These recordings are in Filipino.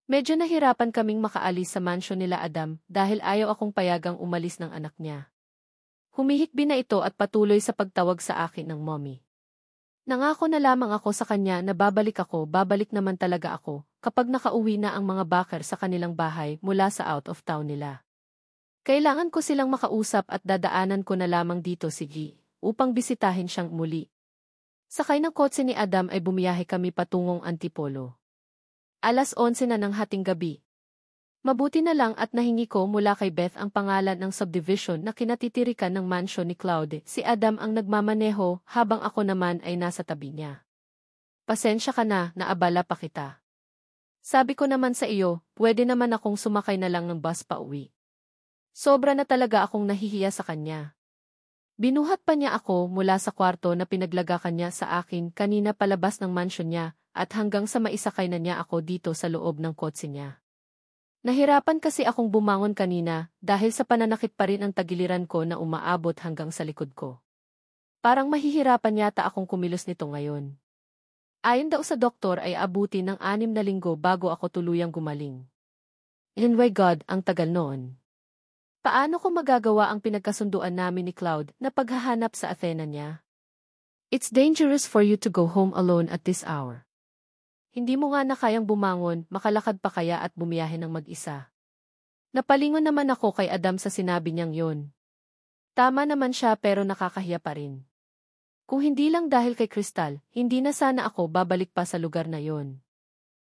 Medyo nahirapan kaming makaalis sa mansyon nila Adam dahil ayaw akong payagang umalis ng anak niya. Humihikbi na ito at patuloy sa pagtawag sa akin ng mommy. Nangako na lamang ako sa kanya na babalik naman talaga ako, kapag nakauwi na ang mga backer sa kanilang bahay mula sa out of town nila. Kailangan ko silang makausap at dadaanan ko na lamang dito si G, upang bisitahin siyang muli. Sakay ng kotse ni Adam ay bumiyahe kami patungong Antipolo. 11:00 na ng hating gabi. Mabuti na lang at nahingi ko mula kay Beth ang pangalan ng subdivision na kinatitirikan ng mansyon ni Claude. Si Adam ang nagmamaneho habang ako naman ay nasa tabi niya. Pasensya ka na, naabala pa kita. Sabi ko naman sa iyo, pwede naman akong sumakay na lang ng bus pa uwi. Sobra na talaga akong nahihiya sa kanya. Binuhat pa niya ako mula sa kwarto na pinaglagakan niya sa akin kanina palabas ng mansyon niya at hanggang sa maisakay na niya ako dito sa loob ng kotse niya. Nahirapan kasi akong bumangon kanina dahil sa pananakit pa rin ang tagiliran ko na umaabot hanggang sa likod ko. Parang mahihirapan yata akong kumilos nito ngayon. Ayon daw sa doktor ay abuti ng 6 na linggo bago ako tuluyang gumaling. And my God, ang tagal noon. Paano ko magagawa ang pinagkasunduan namin ni Cloud na paghahanap sa Athena niya? It's dangerous for you to go home alone at this hour. Hindi mo nga na kayang bumangon, makalakad pa kaya at bumiyahe ng mag-isa. Napalingon naman ako kay Adam sa sinabi niyang yon. Tama naman siya pero nakakahiya pa rin. Kung hindi lang dahil kay Crystal, hindi na sana ako babalik pa sa lugar na yon.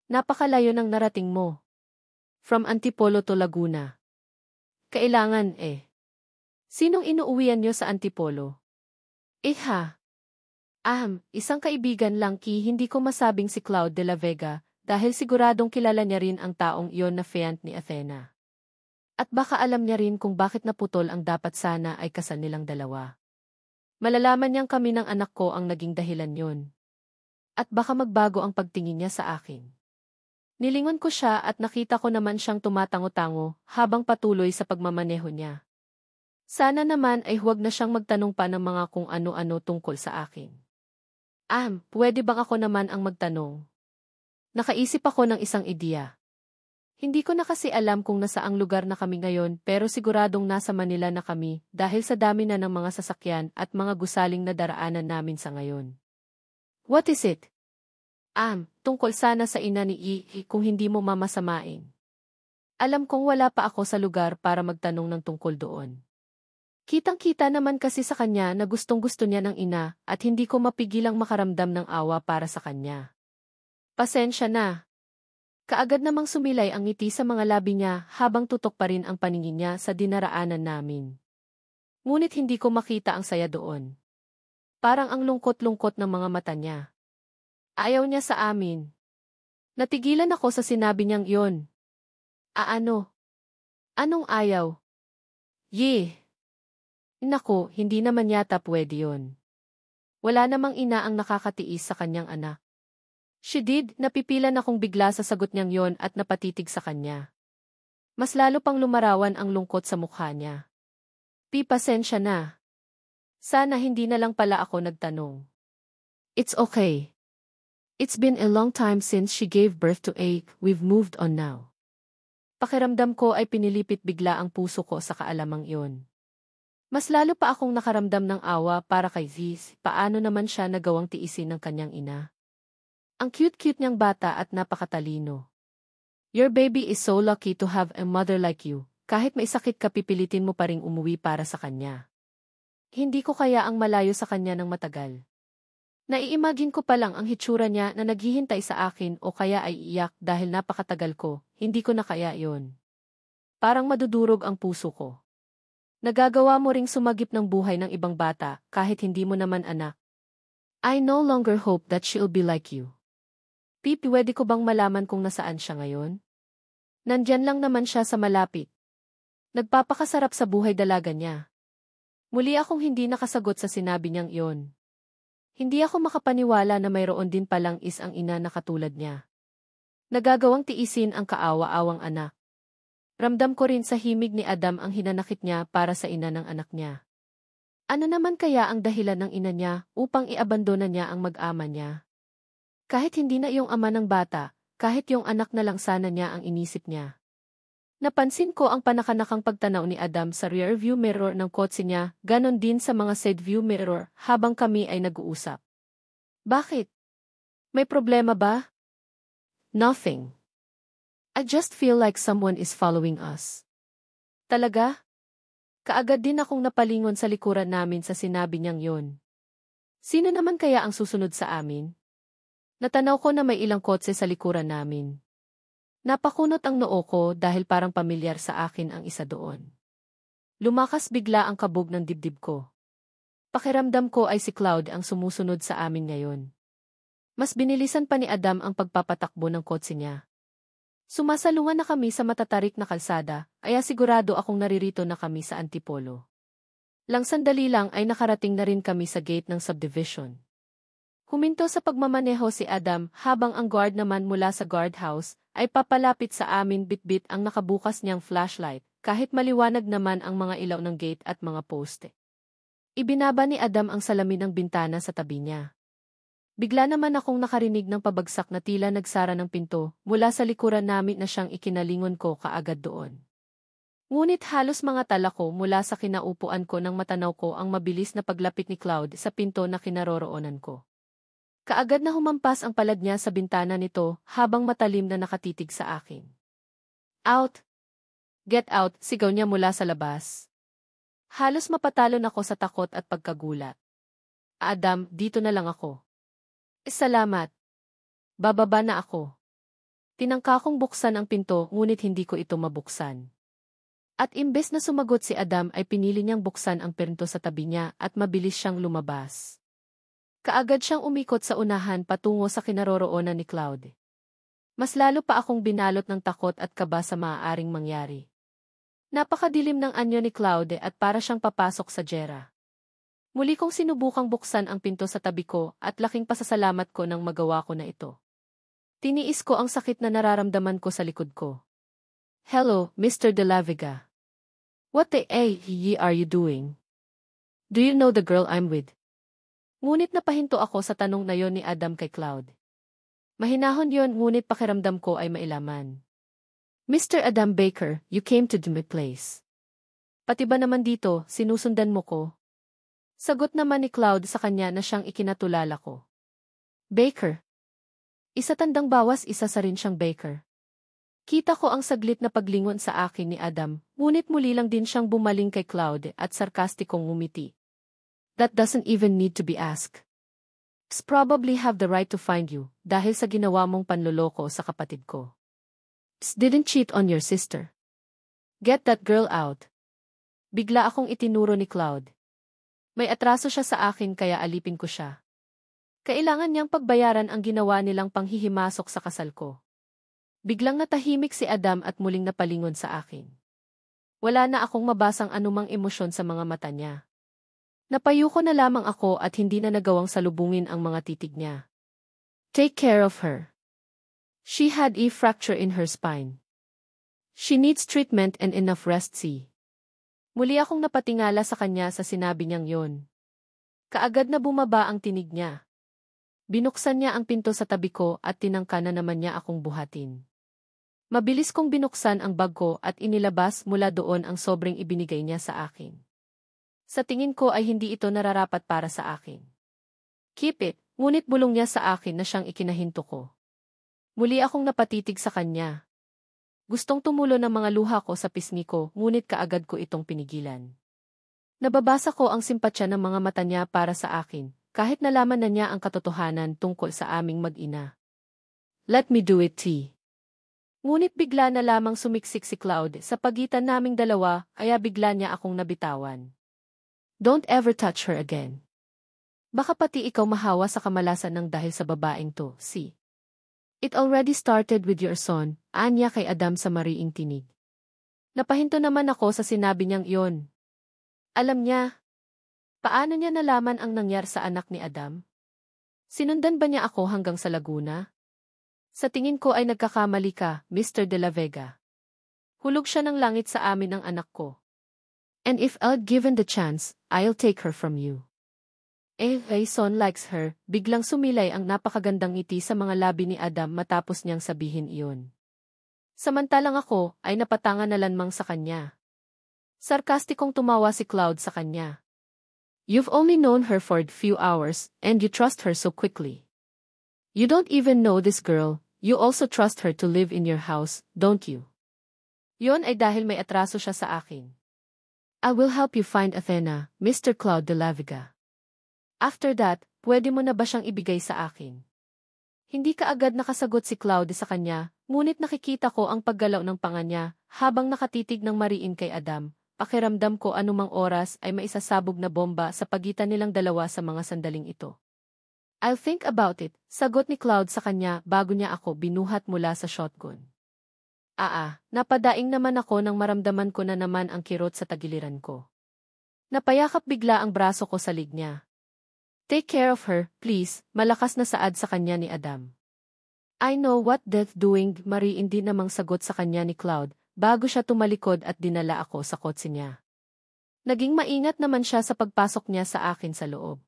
Napakalayo ng narating mo. From Antipolo to Laguna. Kailangan Sinong inuuwian niyo sa Antipolo? Isang kaibigan lang hindi ko masabing si Cloud de la Vega dahil siguradong kilala niya rin ang taong iyon na fiancé ni Athena. At baka alam niya rin kung bakit naputol ang dapat sana ay kasal nilang dalawa. Malalaman niyang kami ng anak ko ang naging dahilan yon. At baka magbago ang pagtingin niya sa akin. Nilingon ko siya at nakita ko naman siyang tumatango-tango habang patuloy sa pagmamaneho niya. Sana naman ay huwag na siyang magtanong pa ng mga kung ano-ano tungkol sa akin. Pwede bang ako naman ang magtanong? Nakaisip ako ng isang ideya. Hindi ko na kasi alam kung nasaang lugar na kami ngayon pero siguradong nasa Manila na kami dahil sa dami na ng mga sasakyan at mga gusaling na daraanan namin sa ngayon. What is it? Tungkol sana sa ina ni kung hindi mo mamasamain. Alam kong wala pa ako sa lugar para magtanong ng tungkol doon. Kitang-kita naman kasi sa kanya na gustong-gusto niya ng ina at hindi ko mapigilang makaramdam ng awa para sa kanya. Pasensya na. Kaagad namang sumilay ang ngiti sa mga labi niya habang tutok pa rin ang paningin niya sa dinaraanan namin. Ngunit hindi ko makita ang saya doon. Parang ang lungkot-lungkot ng mga mata niya. Ayaw niya sa amin. Natigilan ako sa sinabi niyang iyon. Ano? Anong ayaw? Nako, hindi naman yata pwede yon. Wala namang ina ang nakakatiis sa kanyang anak. She did, napipilan akong bigla sa sagot niyang yon at napatitig sa kanya. Mas lalo pang lumarawan ang lungkot sa mukha niya. Pasensya na. Sana hindi na lang pala ako nagtanong. It's okay. It's been a long time since she gave birth to we've moved on now. Pakiramdam ko ay pinilipit bigla ang puso ko sa kaalamang iyon. Mas lalo pa akong nakaramdam ng awa para kay Ziz, paano naman siya nagawang tiisin ng kanyang ina. Ang cute-cute niyang bata at napakatalino. Your baby is so lucky to have a mother like you, kahit may sakit ka pipilitin mo pa ring umuwi para sa kanya. Hindi ko kaya ang malayo sa kanya ng matagal. Naiimagine ko pa lang ang hitsura niya na naghihintay sa akin o kaya ay iyak dahil napakatagal ko, hindi ko na kaya yon. Parang madudurog ang puso ko. Nagagawa mo ring sumagip ng buhay ng ibang bata kahit hindi mo naman anak. I no longer hope that she'll be like you. Pwede ko bang malaman kung nasaan siya ngayon? Nandyan lang naman siya sa malapit. Nagpapakasarap sa buhay dalaga niya. Muli akong hindi nakasagot sa sinabi niyang iyon. Hindi ako makapaniwala na mayroon din palang isang ina na katulad niya. Nagagawang tiisin ang kaawa-awang anak. Ramdam ko rin sa himig ni Adam ang hinanakit niya para sa ina ng anak niya. Ano naman kaya ang dahilan ng ina niya upang iabandona niya ang mag-ama niya? Kahit hindi na iyong ama ng bata, kahit yung anak na lang sana niya ang inisip niya. Napansin ko ang panakanakang pagtanaw ni Adam sa rearview mirror ng kotse niya, ganon din sa mga side view mirror habang kami ay nag-uusap. Bakit? May problema ba? Nothing. I just feel like someone is following us. Talaga? Kaagad din akong napalingon sa likuran namin sa sinabi niyang yon. Sino naman kaya ang susunod sa amin? Natanaw ko na may ilang kotse sa likuran namin. Napakunot ang noo ko dahil parang pamilyar sa akin ang isa doon. Lumakas bigla ang kabog ng dibdib ko. Pakiramdam ko ay si Cloud ang sumusunod sa amin ngayon. Mas binilisan pa ni Adam ang pagpapatakbo ng kotse niya. Sumasalungan na kami sa matatarik na kalsada, kaya sigurado akong naririto na kami sa Antipolo. Lang sandali lang ay nakarating na rin kami sa gate ng subdivision. Huminto sa pagmamaneho si Adam habang ang guard naman mula sa guardhouse ay papalapit sa amin bitbit ang nakabukas niyang flashlight kahit maliwanag naman ang mga ilaw ng gate at mga poste. Ibinaba ni Adam ang salamin ng bintana sa tabi niya. Bigla naman akong nakarinig ng pabagsak na tila nagsara ng pinto mula sa likuran namin na siyang ikinalingon ko kaagad doon. Ngunit halos mga tala ko mula sa kinaupuan ko nang matanaw ko ang mabilis na paglapit ni Cloud sa pinto na kinaroroonan ko. Kaagad na humampas ang palad niya sa bintana nito habang matalim na nakatitig sa akin. Out! Get out! Sigaw niya mula sa labas. Halos mapatalon ako sa takot at pagkagulat. Adam, dito na lang ako. Salamat. Bababa na ako. Tinangka kong buksan ang pinto ngunit hindi ko ito mabuksan. At imbes na sumagot si Adam ay pinili niyang buksan ang pinto sa tabi niya at mabilis siyang lumabas. Kaagad siyang umikot sa unahan patungo sa kinaroroonan ni Cloud. Mas lalo pa akong binalot ng takot at kaba sa maaaring mangyari. Napakadilim ng anyo ni Cloud at para siyang papasok sa jera. Muli kong sinubukang buksan ang pinto sa tabi ko at laking pasasalamat ko nang magawa ko na ito. Tiniis ko ang sakit na nararamdaman ko sa likod ko. Hello, Mr. De La Vega. What the are you doing? Do you know the girl I'm with? Ngunit napahinto ako sa tanong na yon ni Adam kay Cloud. Mahinahon yon ngunit pakiramdam ko ay mailaman. Mr. Adam Baker, you came to my place. Pati ba naman dito, sinusundan mo ko? Sagot naman ni Cloud sa kanya na siyang ikinatulala ko. Baker. Isa tandang bawas isa sa rin siyang Baker. Kita ko ang saglit na paglingon sa akin ni Adam, ngunit muli lang din siyang bumaling kay Cloud at sarkastikong ngumiti. That doesn't even need to be asked. It's probably have the right to find you dahil sa ginawa mong panloloko sa kapatid ko. Didn't cheat on your sister. Get that girl out. Bigla akong itinuro ni Cloud. May atraso siya sa akin kaya alipin ko siya. Kailangan niyang pagbayaran ang ginawa nilang panghihimasok sa kasal ko. Biglang natahimik si Adam at muling napalingon sa akin. Wala na akong mabasang anumang emosyon sa mga mata niya. Napayuko na lamang ako at hindi na nagawang salubungin ang mga titig niya. Take care of her. She had a fracture in her spine. She needs treatment and enough rest. Muli akong napatingala sa kanya sa sinabi niyang yon. Kaagad na bumaba ang tinig niya. Binuksan niya ang pinto sa tabi ko at tinangka na naman niya akong buhatin. Mabilis kong binuksan ang bag ko at inilabas mula doon ang sobrang ibinigay niya sa akin. Sa tingin ko ay hindi ito nararapat para sa akin. Keep it, ngunit bulong niya sa akin na siyang ikinahinto ko. Muli akong napatitig sa kanya. Gustong tumulo ng mga luha ko sa pisngi ko, ngunit kaagad ko itong pinigilan. Nababasa ko ang simpatya ng mga mata niya para sa akin, kahit nalaman na niya ang katotohanan tungkol sa aming mag-ina. Let me do it, T. Ngunit bigla na lamang sumiksik si Cloud sa pagitan naming dalawa, kaya bigla niya akong nabitawan. Don't ever touch her again. Baka pati ikaw mahawa sa kamalasan ng dahil sa babaeng to, si. It already started with your son, anya kay Adam sa mariing tinig. Napahinto naman ako sa sinabi niyang iyon. Alam niya. Paano niya nalaman ang nangyari sa anak ni Adam? Sinundan ba niya ako hanggang sa Laguna? Sa tingin ko ay nagkakamali ka, Mr. De La Vega. Hulog siya ng langit sa amin ng anak ko. And if I'd given the chance, I'll take her from you. Jason likes her, biglang sumilay ang napakagandang ngiti sa mga labi ni Adam matapos niyang sabihin iyon. Samantalang ako ay napatangan na lanmang sa kanya. Sarkastikong tumawa si Cloud sa kanya. You've only known her for a few hours, and you trust her so quickly. You don't even know this girl, you also trust her to live in your house, don't you? Yon ay dahil may atraso siya sa akin. I will help you find Athena, Mr. Cloud de la Vega. After that, pwede mo na ba siyang ibigay sa akin? Hindi kaagad nakasagot si Cloud sa kanya, ngunit nakikita ko ang paggalaw ng panga niya, habang nakatitig ng mariin kay Adam. Pakiramdam ko anumang oras ay maisasabog na bomba sa pagitan nilang dalawa sa mga sandaling ito. I'll think about it, sagot ni Cloud sa kanya bago niya ako binuhat mula sa shotgun. Napadaing naman ako nang maramdaman ko na naman ang kirot sa tagiliran ko. Napayakap bigla ang braso ko sa lig niya. Take care of her, please, malakas na saad sa kanya ni Adam. I know what that's doing, mariin din namang sagot sa kanya ni Cloud, bago siya tumalikod at dinala ako sa kotse niya. Naging maingat naman siya sa pagpasok niya sa akin sa loob.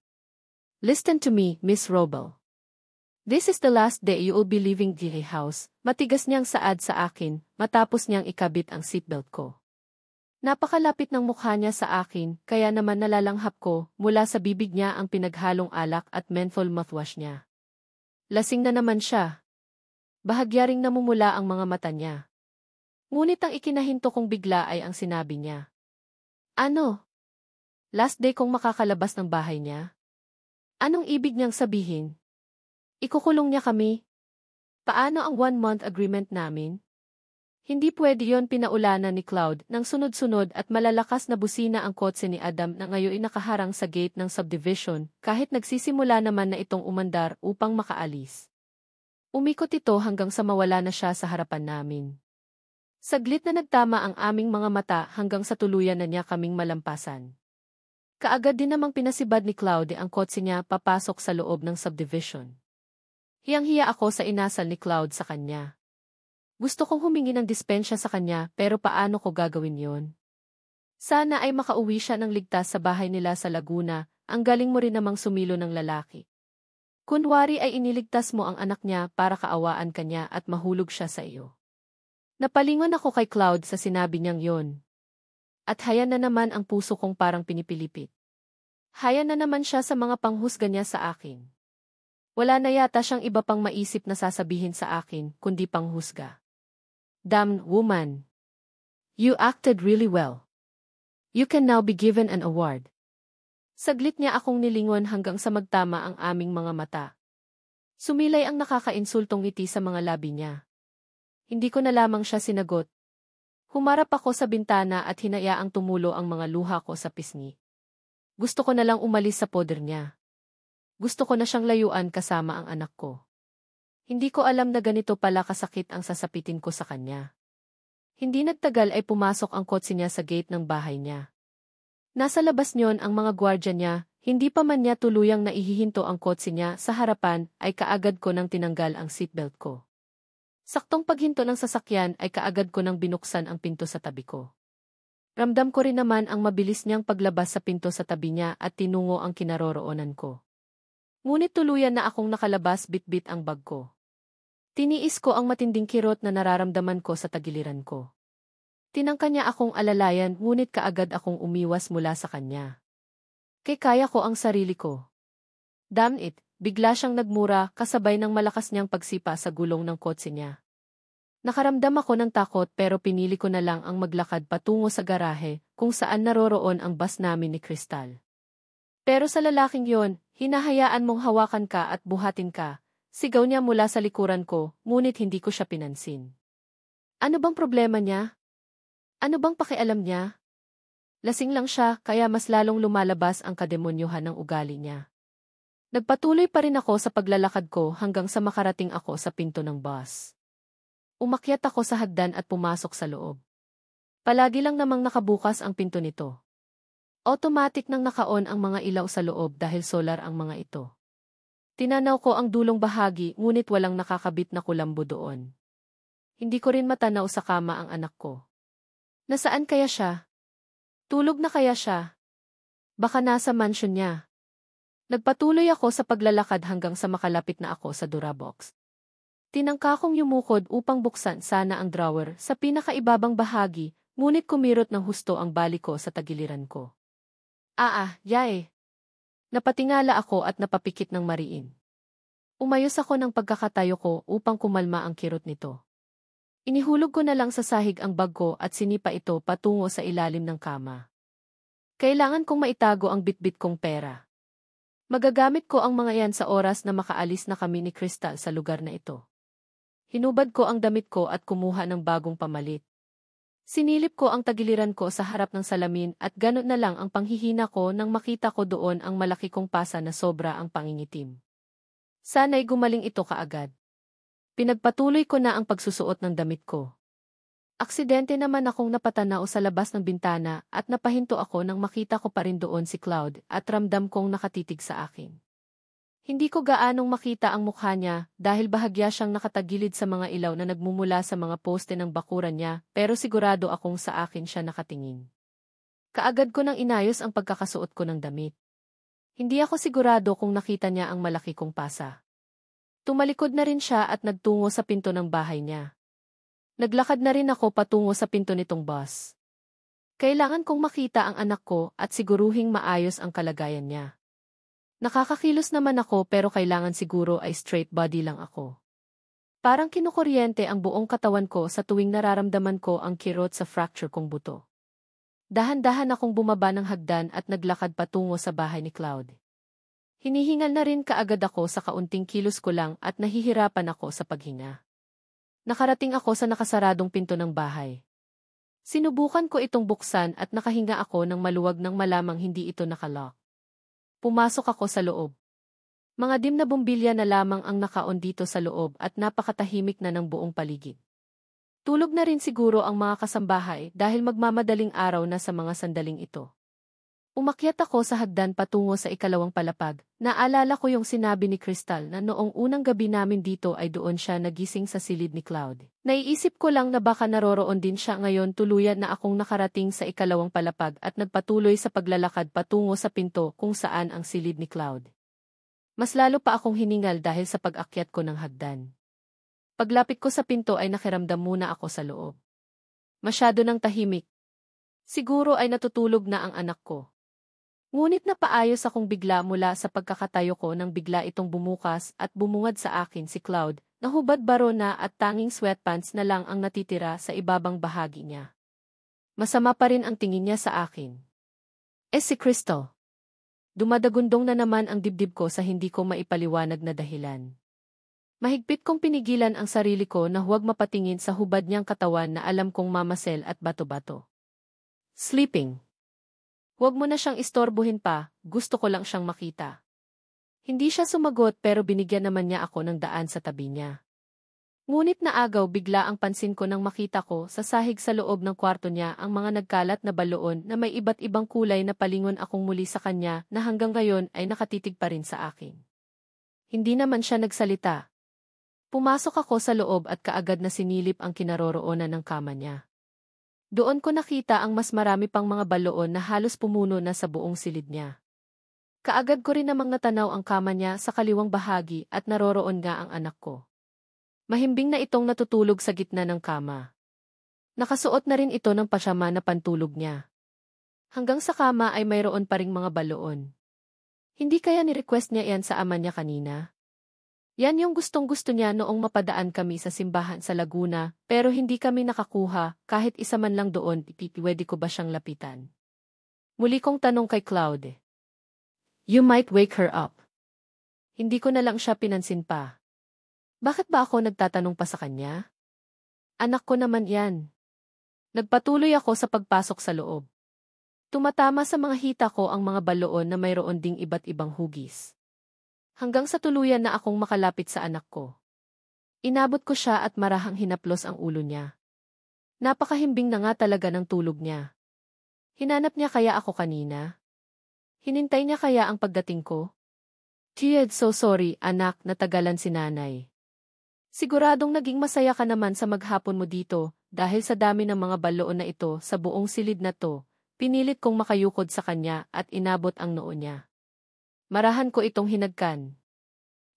Listen to me, Miss Robel. This is the last day you will be leaving the house, matigas niyang saad sa akin, matapos niyang ikabit ang seatbelt ko. Napakalapit ng mukha niya sa akin, kaya naman nalalanghap ko, mula sa bibig niya ang pinaghalong alak at menthol mouthwash niya. Lasing na naman siya. Bahagya ring namumula ang mga mata niya. Ngunit ang ikinahinto kong bigla ay ang sinabi niya. Ano? Last day kong makakalabas ng bahay niya? Anong ibig niyang sabihin? Ikukulong niya kami? Paano ang 1-month agreement namin? Hindi pwede yon, pinaulanan ni Cloud nang sunod-sunod at malalakas na busina ang kotse ni Adam na ngayon nakaharang sa gate ng subdivision kahit nagsisimula naman na itong umandar upang makaalis. Umikot ito hanggang sa mawala na siya sa harapan namin. Saglit na nagtama ang aming mga mata hanggang sa tuluyan na niya kaming malampasan. Kaagad din namang pinasibad ni Cloud ang kotse niya papasok sa loob ng subdivision. Hiyang-hiya ako sa inasal ni Cloud sa kanya. Gusto kong humingi ng dispensya sa kanya pero paano ko gagawin yon? Sana ay makauwi siya ng ligtas sa bahay nila sa Laguna, ang galing mo rin namang sumilo ng lalaki. Kunwari ay iniligtas mo ang anak niya para kaawaan kanya at mahulog siya sa iyo. Napalingon ako kay Cloud sa sinabi niyang yon. At haya na naman ang puso kong parang pinipilipit. Haya na naman siya sa mga panghusga niya sa akin. Wala na yata siyang iba pang maisip na sasabihin sa akin, kundi panghusga. Damn woman. You acted really well. You can now be given an award. Saglit niya akong nilingon hanggang sa magtama ang aming mga mata. Sumilay ang nakakainsultong ngiti sa mga labi niya. Hindi ko na lamang siya sinagot. Humarap ako sa bintana at hinayaang tumulo ang mga luha ko sa pisngi. Gusto ko na lang umalis sa poder niya. Gusto ko na siyang layuan kasama ang anak ko. Hindi ko alam na ganito pala kasakit ang sasapitin ko sa kanya. Hindi nagtagal ay pumasok ang kotse niya sa gate ng bahay niya. Nasa labas niyon ang mga gwardya niya, hindi pa man niya tuluyang naihihinto ang kotse niya sa harapan ay kaagad ko nang tinanggal ang seatbelt ko. Saktong paghinto ng sasakyan ay kaagad ko nang binuksan ang pinto sa tabi ko. Ramdam ko rin naman ang mabilis niyang paglabas sa pinto sa tabi niya at tinungo ang kinaroroonan ko. Ngunit tuluyan na akong nakalabas bitbit ang bag ko. Tiniis ko ang matinding kirot na nararamdaman ko sa tagiliran ko. Tinangka niya akong alalayan ngunit kaagad akong umiwas mula sa kanya. Kaya ko ang sarili ko. Damn it, bigla siyang nagmura kasabay ng malakas niyang pagsipa sa gulong ng kotse niya. Nakaramdam ako ng takot pero pinili ko na lang ang maglakad patungo sa garahe kung saan naroroon ang bus namin ni Crystal. Pero sa lalaking yon, hinahayaan mong hawakan ka at buhatin ka. Sigaw niya mula sa likuran ko, ngunit hindi ko siya pinansin. Ano bang problema niya? Ano bang pakialam niya? Lasing lang siya kaya mas lalong lumalabas ang kademonyohan ng ugali niya. Nagpatuloy pa rin ako sa paglalakad ko hanggang sa makarating ako sa pinto ng bus. Umakyat ako sa hagdan at pumasok sa loob. Palagi lang namang nakabukas ang pinto nito. Automatic nang naka-on ang mga ilaw sa loob dahil solar ang mga ito. Tinanaw ko ang dulong bahagi ngunit walang nakakabit na kulambo doon. Hindi ko rin matanaw sa kama ang anak ko. Nasaan kaya siya? Tulog na kaya siya? Baka nasa mansion niya. Nagpatuloy ako sa paglalakad hanggang sa makalapit na ako sa Durabox. Tinangka kong yumukod upang buksan sana ang drawer sa pinakaibabang bahagi, ngunit kumirot ng husto ang balik ko sa tagiliran ko. Yae. Napatingala ako at napapikit ng mariin. Umayos ako ng pagkakatayo ko upang kumalma ang kirot nito. Inihulog ko na lang sa sahig ang bag ko at sinipa ito patungo sa ilalim ng kama. Kailangan kong maitago ang bitbit kong pera. Magagamit ko ang mga yan sa oras na makaalis na kami ni Crystal sa lugar na ito. Hinubad ko ang damit ko at kumuha ng bagong pamalit. Sinilip ko ang tagiliran ko sa harap ng salamin at ganun na lang ang panghihina ko nang makita ko doon ang malaki kong pasa na sobra ang pangingitim. Sana'y gumaling ito kaagad. Pinagpatuloy ko na ang pagsusuot ng damit ko. Aksidente naman akong napatanaw sa labas ng bintana at napahinto ako nang makita ko pa rin doon si Cloud at ramdam kong nakatitig sa akin. Hindi ko gaanong makita ang mukha niya dahil bahagya siyang nakatagilid sa mga ilaw na nagmumula sa mga poste ng bakuran niya pero sigurado akong sa akin siya nakatingin. Kaagad ko nang inayos ang pagkakasuot ko ng damit. Hindi ako sigurado kung nakita niya ang malaki kong pasa. Tumalikod na rin siya at nagtungo sa pinto ng bahay niya. Naglakad na rin ako patungo sa pinto nitong bus. Kailangan kong makita ang anak ko at siguruhing maayos ang kalagayan niya. Nakakakilos naman ako pero kailangan siguro ay straight body lang ako. Parang kinukuryente ang buong katawan ko sa tuwing nararamdaman ko ang kirot sa fracture kong buto. Dahan-dahan akong bumaba ng hagdan at naglakad patungo sa bahay ni Cloud. Hinihingal na rin kaagad ako sa kaunting kilos ko lang at nahihirapan ako sa paghinga. Nakarating ako sa nakasaradong pinto ng bahay. Sinubukan ko itong buksan at nakahinga ako ng maluwag nang malamang hindi ito nakalock. Pumasok ako sa loob. Mga dim na bumbilya na lamang ang nakaon dito sa loob at napakatahimik na ng buong paligid. Tulog na rin siguro ang mga kasambahay dahil magmamadaling araw na sa mga sandaling ito. Umakyat ako sa hagdan patungo sa ikalawang palapag. Naalala ko yung sinabi ni Crystal na noong unang gabi namin dito ay doon siya nagising sa silid ni Cloud. Naiisip ko lang na baka naroroon din siya ngayon tuluyan na akong nakarating sa ikalawang palapag at nagpatuloy sa paglalakad patungo sa pinto kung saan ang silid ni Cloud. Mas lalo pa akong hiningal dahil sa pag-akyat ko ng hagdan. Paglapit ko sa pinto ay nakiramdam muna ako sa loob. Masyado nang tahimik. Siguro ay natutulog na ang anak ko. Ngunit napaayos akong bigla mula sa pagkakatayo ko nang bigla itong bumukas at bumungad sa akin si Cloud, na hubad baro na at tanging sweatpants na lang ang natitira sa ibabang bahagi niya. Masama pa rin ang tingin niya sa akin. Si Crystal. Dumadagundong na naman ang dibdib ko sa hindi ko maipaliwanag na dahilan. Mahigpit kong pinigilan ang sarili ko na huwag mapatingin sa hubad niyang katawan na alam kong mamasel at bato-bato. Sleeping. Huwag mo na siyang istorbohin pa, gusto ko lang siyang makita. Hindi siya sumagot pero binigyan naman niya ako ng daan sa tabi niya. Ngunit naagaw bigla ang pansin ko nang makita ko sa sahig sa loob ng kwarto niya ang mga nagkalat na baloon na may iba't ibang kulay na palingon akong muli sa kanya na hanggang ngayon ay nakatitig pa rin sa akin. Hindi naman siya nagsalita. Pumasok ako sa loob at kaagad na sinilip ang kinaroroonan ng kama niya. Doon ko nakita ang mas marami pang mga baloon na halos pumuno na sa buong silid niya. Kaagad ko rin namang natanaw ang kama niya sa kaliwang bahagi at naroroon nga ang anak ko. Mahimbing na itong natutulog sa gitna ng kama. Nakasuot na rin ito ng pasyama na pantulog niya. Hanggang sa kama ay mayroon pa ring mga baloon. Hindi kaya ni-request niya yan sa ama niya kanina? Yan yung gustong-gusto niya noong mapadaan kami sa simbahan sa Laguna, pero hindi kami nakakuha, kahit isa man lang doon, pwede ko ba siyang lapitan? Muli kong tanong kay Cloud. You might wake her up. Hindi ko na lang siya pinansin pa. Bakit ba ako nagtatanong pa sa kanya? Anak ko naman yan. Nagpatuloy ako sa pagpasok sa loob. Tumatama sa mga hita ko ang mga baloon na mayroon ding iba't ibang hugis. Hanggang sa tuluyan na akong makalapit sa anak ko. Inabot ko siya at marahang hinaplos ang ulo niya. Napakahimbing na nga talaga ng tulog niya. Hinanap niya kaya ako kanina? Hinintay niya kaya ang pagdating ko? Tied, so sorry, anak, natagalan si nanay. Siguradong naging masaya ka naman sa maghapon mo dito, dahil sa dami ng mga baloon na ito sa buong silid na to, pinilit kong makayukod sa kanya at inabot ang noo niya. Marahan ko itong hinagkan.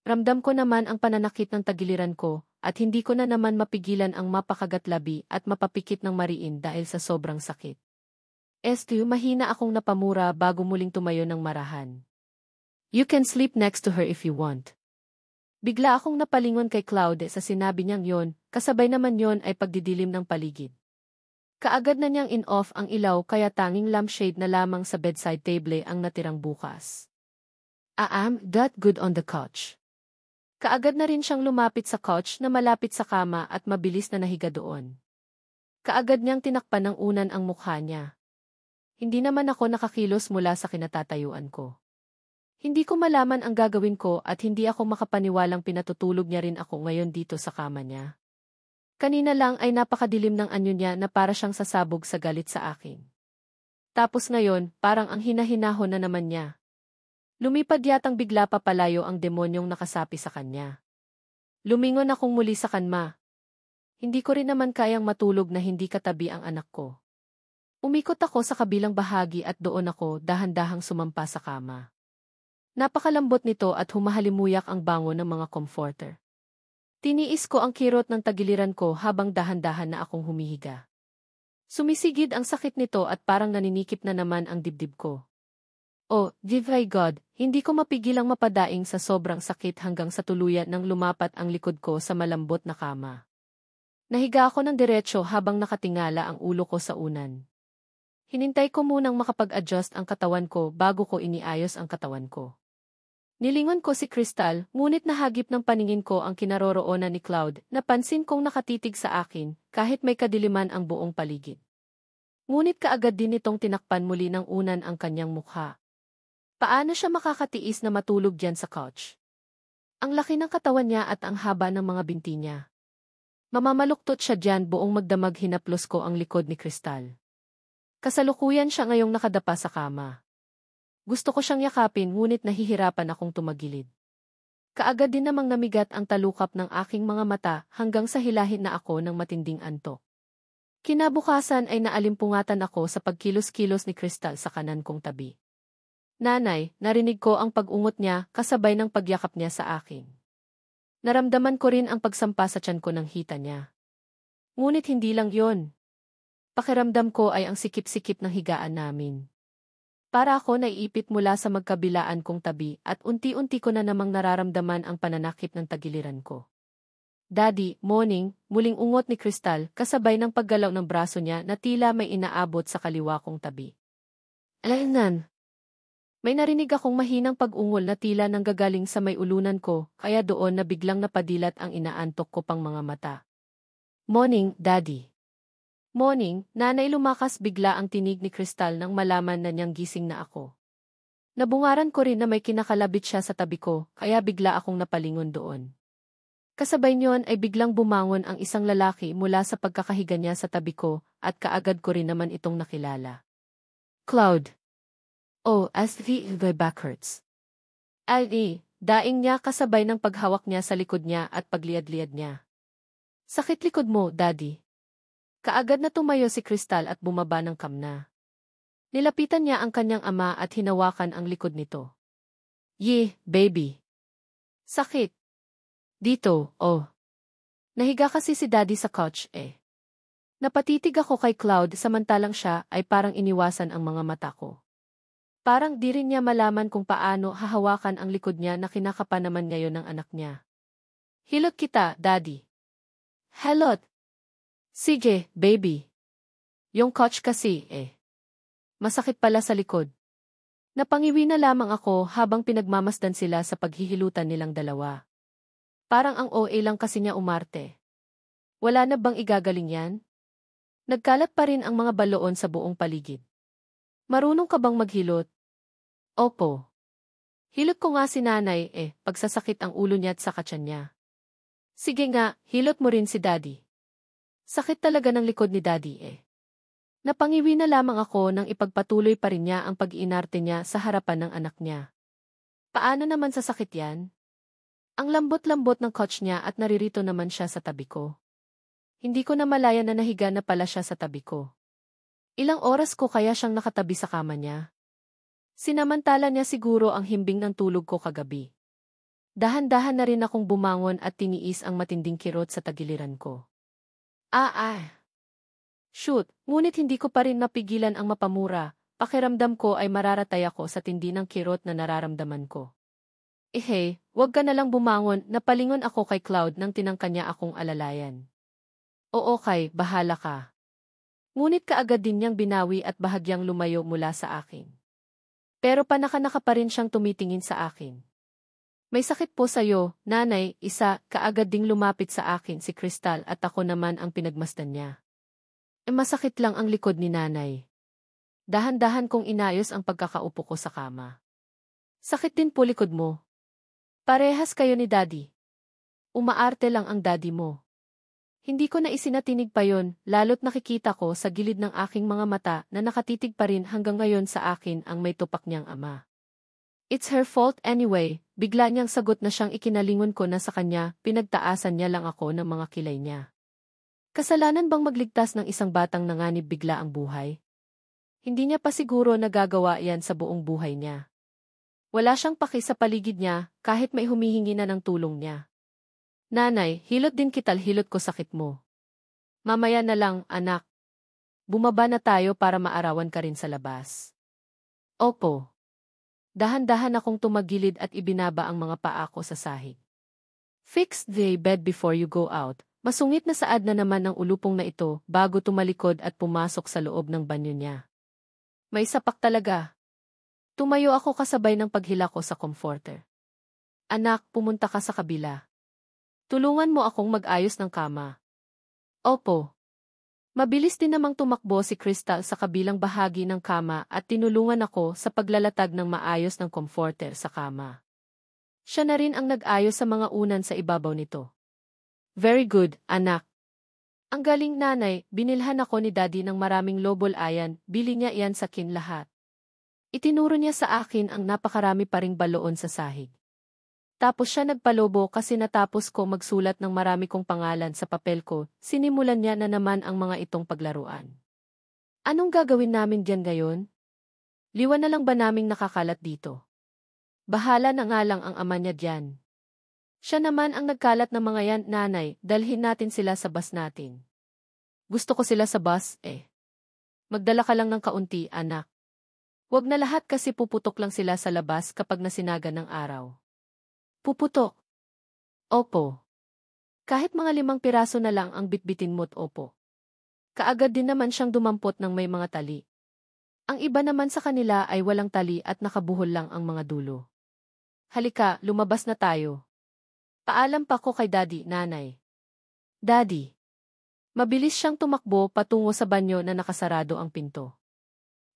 Ramdam ko naman ang pananakit ng tagiliran ko, at hindi ko na naman mapigilan ang mapakagatlabi at mapapikit ng mariin dahil sa sobrang sakit. Mahina akong napamura bago muling tumayo ng marahan. You can sleep next to her if you want. Bigla akong napalingon kay Claude sa sinabi niyang yon, kasabay naman yon ay pagdidilim ng paligid. Kaagad na niyang in-off ang ilaw kaya tanging lampshade na lamang sa bedside table ang natirang bukas. I'm that good on the couch. Kaagad na rin siyang lumapit sa couch na malapit sa kama at mabilis na nahiga doon. Kaagad niyang tinakpan ng unan ang mukha niya. Hindi naman ako nakakilos mula sa kinatatayuan ko. Hindi ko malaman ang gagawin ko at hindi ako makapaniwalang pinatutulog niya rin ako ngayon dito sa kama niya. Kanina lang ay napakadilim ng anyo niya na para siyang sasabog sa galit sa akin. Tapos ngayon, parang ang hinahinahon na naman niya. Lumipad yatang bigla papalayo ang demonyong nakasapi sa kanya. Lumingon akong muli sa kanma. Hindi ko rin naman kayang matulog na hindi katabi ang anak ko. Umikot ako sa kabilang bahagi at doon ako dahan-dahang sumampa sa kama. Napakalambot nito at humahalimuyak ang bango ng mga comforter. Tiniis ko ang kirot ng tagiliran ko habang dahan-dahan na akong humihiga. Sumisigid ang sakit nito at parang naninikip na naman ang dibdib ko. Oh, divine God, hindi ko mapigilang mapadaing sa sobrang sakit hanggang sa tuluyan nang lumapat ang likod ko sa malambot na kama. Nahiga ako ng diretso habang nakatingala ang ulo ko sa unan. Hinintay ko munang makapag-adjust ang katawan ko bago ko iniayos ang katawan ko. Nilingon ko si Crystal, ngunit nahagip ng paningin ko ang kinaroroonan ni Cloud, napansin kong nakatitig sa akin, kahit may kadiliman ang buong paligid. Ngunit kaagad din nitong tinakpan muli ng unan ang kanyang mukha. Paano siya makakatiis na matulog diyan sa couch? Ang laki ng katawan niya at ang haba ng mga binti niya. Mamamaluktot siya diyan buong magdamag hinaplos ko ang likod ni Crystal. Kasalukuyan siya ngayong nakadapa sa kama. Gusto ko siyang yakapin ngunit nahihirapan akong tumagilid. Kaagad din namang namigat ang talukap ng aking mga mata hanggang sa hilahin na ako ng matinding antok. Kinabukasan ay naalimpungatan ako sa pagkilos-kilos ni Crystal sa kanan kong tabi. Nanay, narinig ko ang pag-ungot niya kasabay ng pagyakap niya sa akin. Naramdaman ko rin ang pagsampa sa tiyan ko ng hita niya. Ngunit hindi lang yon. Pakiramdam ko ay ang sikip-sikip ng higaan namin. Para ako naiipit mula sa magkabilaan kong tabi at unti-unti ko na namang nararamdaman ang pananakit ng tagiliran ko. Daddy, morning, muling ungot ni Crystal kasabay ng paggalaw ng braso niya na tila may inaabot sa kaliwa kong tabi. Alainan. May narinig akong mahinang pag-ungol na tila nanggagaling sa may ulunan ko, kaya doon na biglang napadilat ang inaantok ko pang mga mata. Morning, Daddy. Morning, nanay, lumakas bigla ang tinig ni Crystal nang malaman na niyang gising na ako. Nabungaran ko rin na may kinakalabit siya sa tabi ko, kaya bigla akong napalingon doon. Kasabay niyon ay biglang bumangon ang isang lalaki mula sa pagkakahiga niya sa tabi ko, at kaagad ko rin naman itong nakilala. Cloud. Oh, as the back hurts. Daing niya kasabay ng paghawak niya sa likod niya at pagliad-liad niya. Sakit likod mo, Daddy. Kaagad na tumayo si Crystal at bumaba ng kamna. Nilapitan niya ang kanyang ama at hinawakan ang likod nito. Baby. Sakit. Dito, oh. Nahiga kasi si Daddy sa couch, Napatitig ako kay Cloud samantalang siya ay parang iniwasan ang mga mata ko. Parang di rin niya malaman kung paano hahawakan ang likod niya na kinakapa naman ngayon ng anak niya. Hilot kita, Daddy. Helot. Sige, baby. Yung couch kasi, masakit pala sa likod. Napangiwi na lamang ako habang pinagmamasdan sila sa paghihilutan nilang dalawa. Parang ang OA lang kasi niya umarte. Wala na bang igagaling yan? Nagkalat pa rin ang mga baloon sa buong paligid. Marunong ka bang maghilot? Opo. Hilot ko nga si nanay, pagsasakit ang ulo niya at sa tiyan niya. Sige nga, hilot mo rin si Daddy. Sakit talaga ng likod ni Daddy, Napangiwi na lamang ako nang ipagpatuloy pa rin niya ang pag-iinarte niya sa harapan ng anak niya. Paano naman sa sakit yan? Ang lambot-lambot ng couch niya at naririto naman siya sa tabi ko. Hindi ko na malaya na nahiga na pala siya sa tabi ko. Ilang oras ko kaya siyang nakatabi sa kama niya? Sinamantala niya siguro ang himbing ng tulog ko kagabi. Dahan-dahan na rin akong bumangon at tiniis ang matinding kirot sa tagiliran ko. Shoot, ngunit hindi ko pa rin napigilan ang mapamura, pakiramdam ko ay mararatay ako sa tindi ng kirot na nararamdaman ko. Wag ka na lang bumangon, napalingon ako kay Cloud nang tinangka niya akong alalayan. Oo Kay, bahala ka. Ngunit kaagad din niyang binawi at bahagyang lumayo mula sa akin. Pero panaka-naka pa rin siyang tumitingin sa akin. May sakit po sa'yo, nanay, kaagad ding lumapit sa akin si Crystal at ako naman ang pinagmasdan niya. Masakit lang ang likod ni nanay. Dahan-dahan kong inayos ang pagkakaupo ko sa kama. Sakit din po likod mo. Parehas kayo ni daddy. Umaarte lang ang daddy mo. Hindi ko na isinatinig pa yon, lalo't nakikita ko sa gilid ng aking mga mata na nakatitig pa rin hanggang ngayon sa akin ang may tupak niyang ama. It's her fault anyway, bigla niyang sagot na siyang ikinalingon ko na sa kanya, pinagtaasan niya lang ako ng mga kilay niya. Kasalanan bang magligtas ng isang batang nanganib bigla ang buhay? Hindi niya pa siguro nagagawa yan sa buong buhay niya. Wala siyang paki sa paligid niya, kahit may humihingi na ng tulong niya. Nanay, hilot din kital hilot ko sakit mo. Mamaya na lang, anak. Bumaba na tayo para maarawan ka rin sa labas. Opo. Dahan-dahan akong tumagilid at ibinaba ang mga paa ko sa sahig. Fix the bed before you go out. Masungit na saad na naman ang ulupong na ito bago tumalikod at pumasok sa loob ng banyo niya. May sapak talaga. Tumayo ako kasabay ng paghila ko sa comforter. Anak, pumunta ka sa kabila. Tulungan mo akong mag-ayos ng kama. Opo. Mabilis din namang tumakbo si Crystal sa kabilang bahagi ng kama at tinulungan ako sa paglalatag ng maayos ng comforter sa kama. Siya na rin ang nag-ayos sa mga unan sa ibabaw nito. Very good, anak. Ang galing nanay, binilhan ako ni daddy ng maraming lobol ayan, bili niya iyan sa akin lahat. Itinuro niya sa akin ang napakarami pa ring baloon sa sahig. Tapos siya nagpalobo kasi natapos ko magsulat ng marami kong pangalan sa papel ko, sinimulan niya na naman ang mga itong paglaruan. Anong gagawin namin diyan ngayon? Liwan na lang ba naming nakakalat dito? Bahala na nga lang ang ama niya diyan. Siya naman ang nagkalat ng mga yan, nanay, dalhin natin sila sa bus natin. Gusto ko sila sa bus, Magdala ka lang ng kaunti, anak. Wag na lahat kasi puputok lang sila sa labas kapag nasinaga ng araw. Puputok. Opo. Kahit mga 5 piraso na lang ang bitbitin mo't opo. Kaagad din naman siyang dumampot ng may mga tali. Ang iba naman sa kanila ay walang tali at nakabuhol lang ang mga dulo. Halika, lumabas na tayo. Paalam pa ko kay daddy, nanay. Daddy. Mabilis siyang tumakbo patungo sa banyo na nakasarado ang pinto.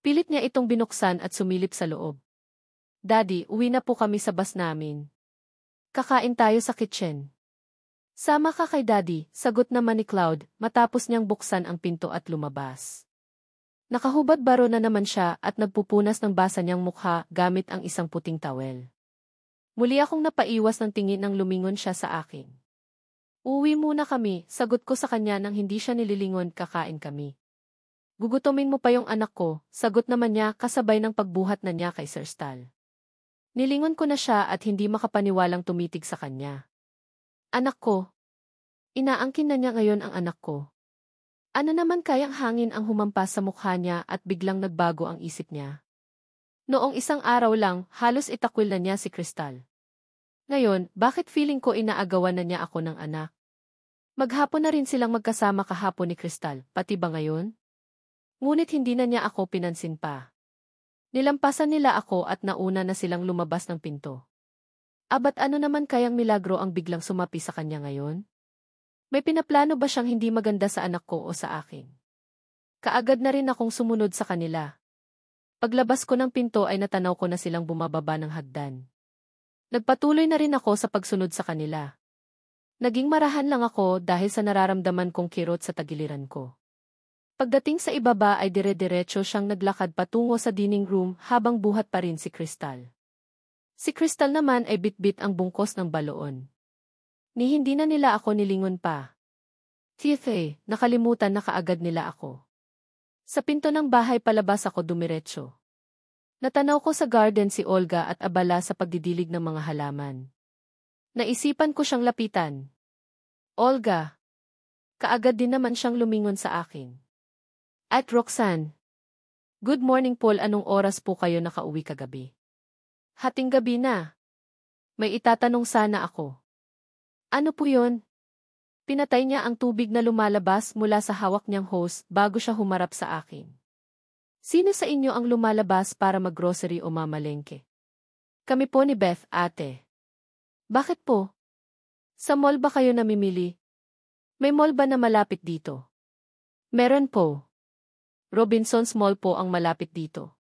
Pilit niya itong binuksan at sumilip sa loob. Daddy, uwi na po kami sa bus namin. Kakain tayo sa kitchen. Sama ka kay daddy, sagot naman ni Cloud, matapos niyang buksan ang pinto at lumabas. Nakahubad baro na naman siya at nagpupunas ng basa niyang mukha gamit ang isang puting towel. Muli akong napaiwas ng tingin nang lumingon siya sa akin. Uwi muna kami, sagot ko sa kanya nang hindi siya nililingon, kakain kami. Gugutomin mo pa yung anak ko, sagot naman niya kasabay ng pagbuhat na niya kay Sir Stal. Nilingon ko na siya at hindi makapaniwalang tumitig sa kanya. Anak ko. Inaangkin na niya ngayon ang anak ko. Ano naman kayang hangin ang humampas sa mukha niya at biglang nagbago ang isip niya. Noong isang araw lang, halos itakwil na niya si Crystal. Ngayon, bakit feeling ko inaagawan na niya ako ng anak? Maghapon na rin silang magkasama kahapon ni Crystal, pati ba ngayon? Ngunit hindi na niya ako pinansin pa. Nilampasan nila ako at nauna na silang lumabas ng pinto. Abat ano naman kayang milagro ang biglang sumapi sa kanya ngayon? May pinaplano ba siyang hindi maganda sa anak ko o sa akin? Kaagad na rin akong sumunod sa kanila. Paglabas ko ng pinto ay natanaw ko na silang bumababa ng hagdan. Nagpatuloy na rin ako sa pagsunod sa kanila. Naging marahan lang ako dahil sa nararamdaman kong kirot sa tagiliran ko. Pagdating sa ibaba ay dire-diretso siyang naglakad patungo sa dining room habang buhat pa rin si Crystal. Si Crystal naman ay bitbit ang bungkos ng baloon. Ni hindi na nila ako nilingon pa. Tife, nakalimutan na kaagad nila ako. Sa pinto ng bahay palabas ako dumiretso. Natanaw ko sa garden si Olga at abala sa pagdidilig ng mga halaman. Naisipan ko siyang lapitan. Olga. Kaagad din naman siyang lumingon sa akin. At Roxanne. Good morning Paul, anong oras po kayo nakauwi kagabi? Hating gabi na. May itatanong sana ako. Ano po yun? Pinatay niya ang tubig na lumalabas mula sa hawak niyang hose bago siya humarap sa akin. Sino sa inyo ang lumalabas para maggrocery o mamalengke? Kami po ni Beth, ate. Bakit po? Sa mall ba kayo namimili? May mall ba na malapit dito? Meron po. Robinson's Mall po ang malapit dito.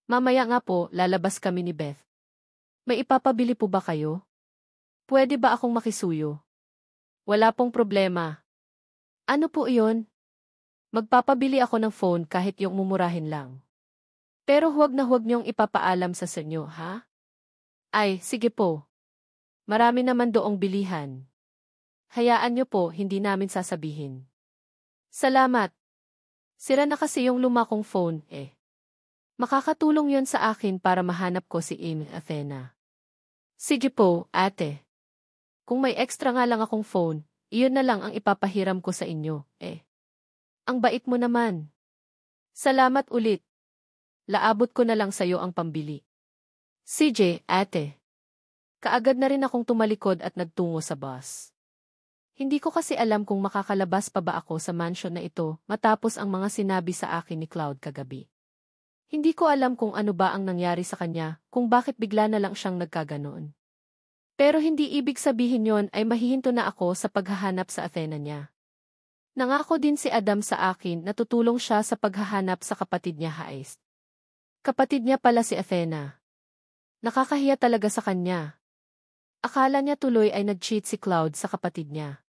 Mamaya nga po, lalabas kami ni Beth. May ipapabili po ba kayo? Pwede ba akong makisuyo? Wala pong problema. Ano po iyon? Magpapabili ako ng phone kahit yung mumurahin lang. Pero huwag na huwag niyong ipapaalam sa senyo, ha? Ay, sige po. Marami naman doong bilihan. Hayaan niyo po, hindi namin sasabihin. Salamat. Sira na kasi yung luma kong phone, eh. Makakatulong yon sa akin para mahanap ko si Athena. Sige po, ate. Kung may extra nga lang akong phone, iyon na lang ang ipapahiram ko sa inyo, eh. Ang bait mo naman. Salamat ulit. Laabot ko na lang sa'yo ang pambili. CJ, ate. Kaagad na rin akong tumalikod at nagtungo sa bus. Hindi ko kasi alam kung makakalabas pa ba ako sa mansion na ito matapos ang mga sinabi sa akin ni Cloud kagabi. Hindi ko alam kung ano ba ang nangyari sa kanya, kung bakit bigla na lang siyang nagkaganoon. Pero hindi ibig sabihin yon ay mahihinto na ako sa paghahanap sa Athena niya. Nangako din si Adam sa akin na tutulong siya sa paghahanap sa kapatid niya Haist. Kapatid niya pala si Athena. Nakakahiya talaga sa kanya. Akala niya tuloy ay nag-cheat si Cloud sa kapatid niya.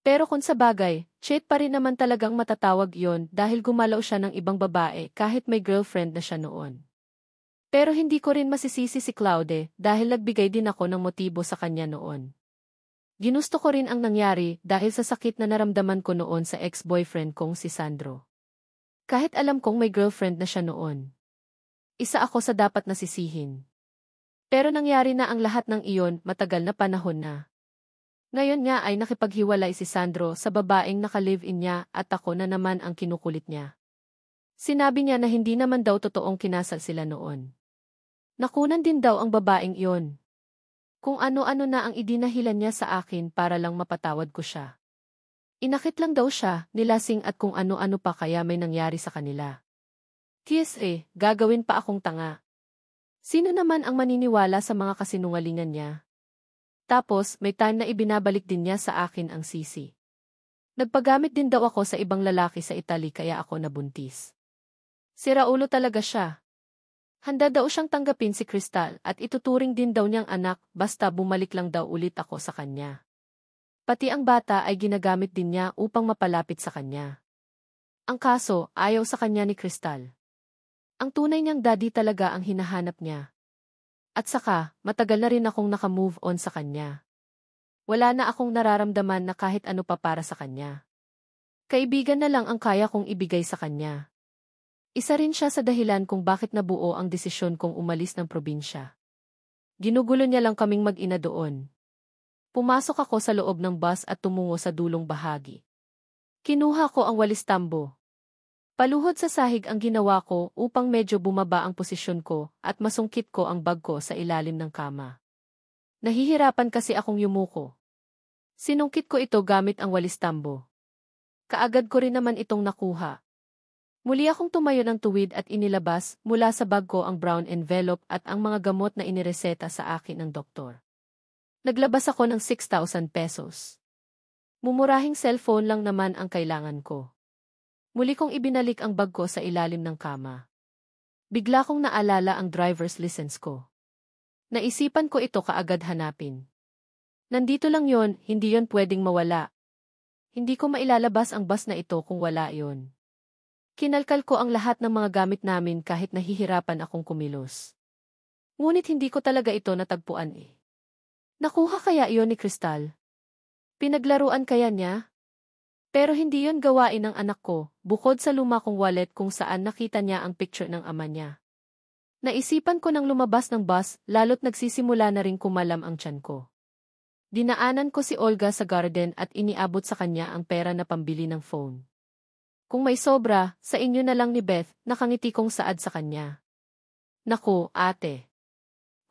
Pero kung sa bagay, cheat pa rin naman talagang matatawag yon dahil gumalaw siya ng ibang babae kahit may girlfriend na siya noon. Pero hindi ko rin masisisi si Claude dahil nagbigay din ako ng motibo sa kanya noon. Ginusto ko rin ang nangyari dahil sa sakit na naramdaman ko noon sa ex-boyfriend kong si Sandro. Kahit alam kong may girlfriend na siya noon. Isa ako sa dapat nasisihin. Pero nangyari na ang lahat ng iyon matagal na panahon na. Ngayon nga ay nakipaghiwalay si Sandro sa babaeng naka-live-in niya at ako na naman ang kinukulit niya. Sinabi niya na hindi naman daw totoong kinasal sila noon. Nakunan din daw ang babaeng iyon. Kung ano-ano na ang idinahilan niya sa akin para lang mapatawad ko siya. Inakit lang daw siya, nilasing at kung ano-ano pa kaya may nangyari sa kanila. TSA, gagawin pa akong tanga. Sino naman ang maniniwala sa mga kasinungalingan niya? Tapos, may time na ibinabalik din niya sa akin ang sisi. Nagpagamit din daw ako sa ibang lalaki sa Italy kaya ako nabuntis. Siraulo talaga siya. Handa daw siyang tanggapin si Crystal at ituturing din daw niyang anak basta bumalik lang daw ulit ako sa kanya. Pati ang bata ay ginagamit din niya upang mapalapit sa kanya. Ang kaso, ayaw sa kanya ni Crystal. Ang tunay niyang daddy talaga ang hinahanap niya. At saka, matagal na rin akong naka-move on sa kanya. Wala na akong nararamdaman na kahit ano pa para sa kanya. Kaibigan na lang ang kaya kong ibigay sa kanya. Isa rin siya sa dahilan kung bakit nabuo ang desisyon kong umalis ng probinsya. Ginugulo niya lang kaming mag-ina doon. Pumasok ako sa loob ng bus at tumungo sa dulong bahagi. Kinuha ko ang walis tambo. Paluhod sa sahig ang ginawa ko upang medyo bumaba ang posisyon ko at masungkit ko ang bag ko sa ilalim ng kama. Nahihirapan kasi akong yumuko. Sinungkit ko ito gamit ang walis tambo. Kaagad ko rin naman itong nakuha. Muli akong tumayo ng tuwid at inilabas mula sa bag ko ang brown envelope at ang mga gamot na inireseta sa akin ng doktor. Naglabas ako ng 6,000 pesos. Mumurahing cellphone lang naman ang kailangan ko. Muli kong ibinalik ang bag ko sa ilalim ng kama. Bigla kong naalala ang driver's license ko. Naisipan ko ito kaagad hanapin. Nandito lang yon, hindi yon pwedeng mawala. Hindi ko mailalabas ang bus na ito kung wala yon. Kinalkal ko ang lahat ng mga gamit namin kahit nahihirapan akong kumilos. Ngunit hindi ko talaga ito natagpuan eh. Nakuha kaya iyon ni Crystal? Pinaglaruan kaya niya? Pero hindi yon gawain ng anak ko, bukod sa luma kong wallet kung saan nakita niya ang picture ng ama niya. Naisipan ko nang lumabas ng bus, lalo't nagsisimula na ring kumalam ang tiyan ko. Dinaanan ko si Olga sa garden at iniabot sa kanya ang pera na pambili ng phone. Kung may sobra, sa inyo na lang ni Beth, nakangiti kong saad sa kanya. Naku, ate.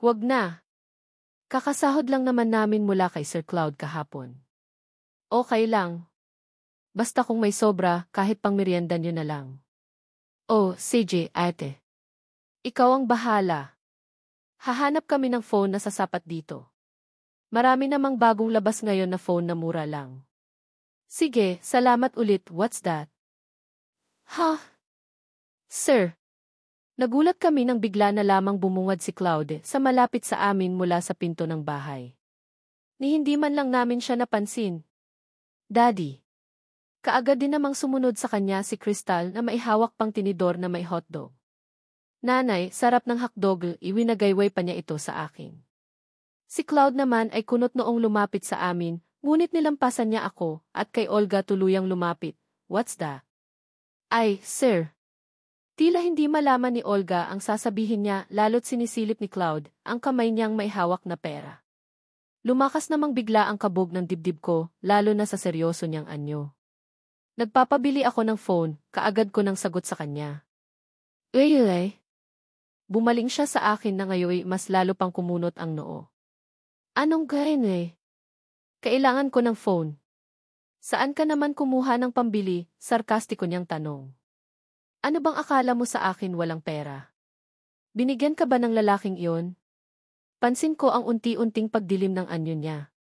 Huwag na. Kakasahod lang naman namin mula kay Sir Cloud kahapon. Okay lang. Basta kung may sobra, kahit pang merienda nyo na lang. Oh, CJ, ate. Ikaw ang bahala. Hahanap kami ng phone na sasapat dito. Marami namang bagong labas ngayon na phone na mura lang. Sige, salamat ulit. What's that? Ha? Sir. Nagulat kami nang bigla na lamang bumungad si Cloud sa malapit sa amin mula sa pinto ng bahay. Ni hindi man lang namin siya napansin. Daddy. Kaagad din namang sumunod sa kanya si Crystal na maihawak pang tinidor na may hotdog. Nanay, sarap ng hotdog, iwinagayway pa niya ito sa akin. Si Cloud naman ay kunot noong lumapit sa amin, ngunit nilampasan niya ako, at kay Olga tuluyang lumapit. What's that? Ay, sir. Tila hindi malaman ni Olga ang sasabihin niya lalo't sinisilip ni Cloud, ang kamay niyang may hawak na pera. Lumakas namang bigla ang kabog ng dibdib ko, lalo na sa seryoso niyang anyo. Nagpapabili ako ng phone, kaagad ko nang sagot sa kanya. Really? Bumaling siya sa akin na ngayon mas lalo pang kumunot ang noo. Anong gain eh? Kailangan ko ng phone. Saan ka naman kumuha ng pambili? Sarkastiko niyang tanong. Ano bang akala mo sa akin walang pera? Binigyan ka ba ng lalaking iyon? Pansin ko ang unti-unting pagdilim ng anyo niya.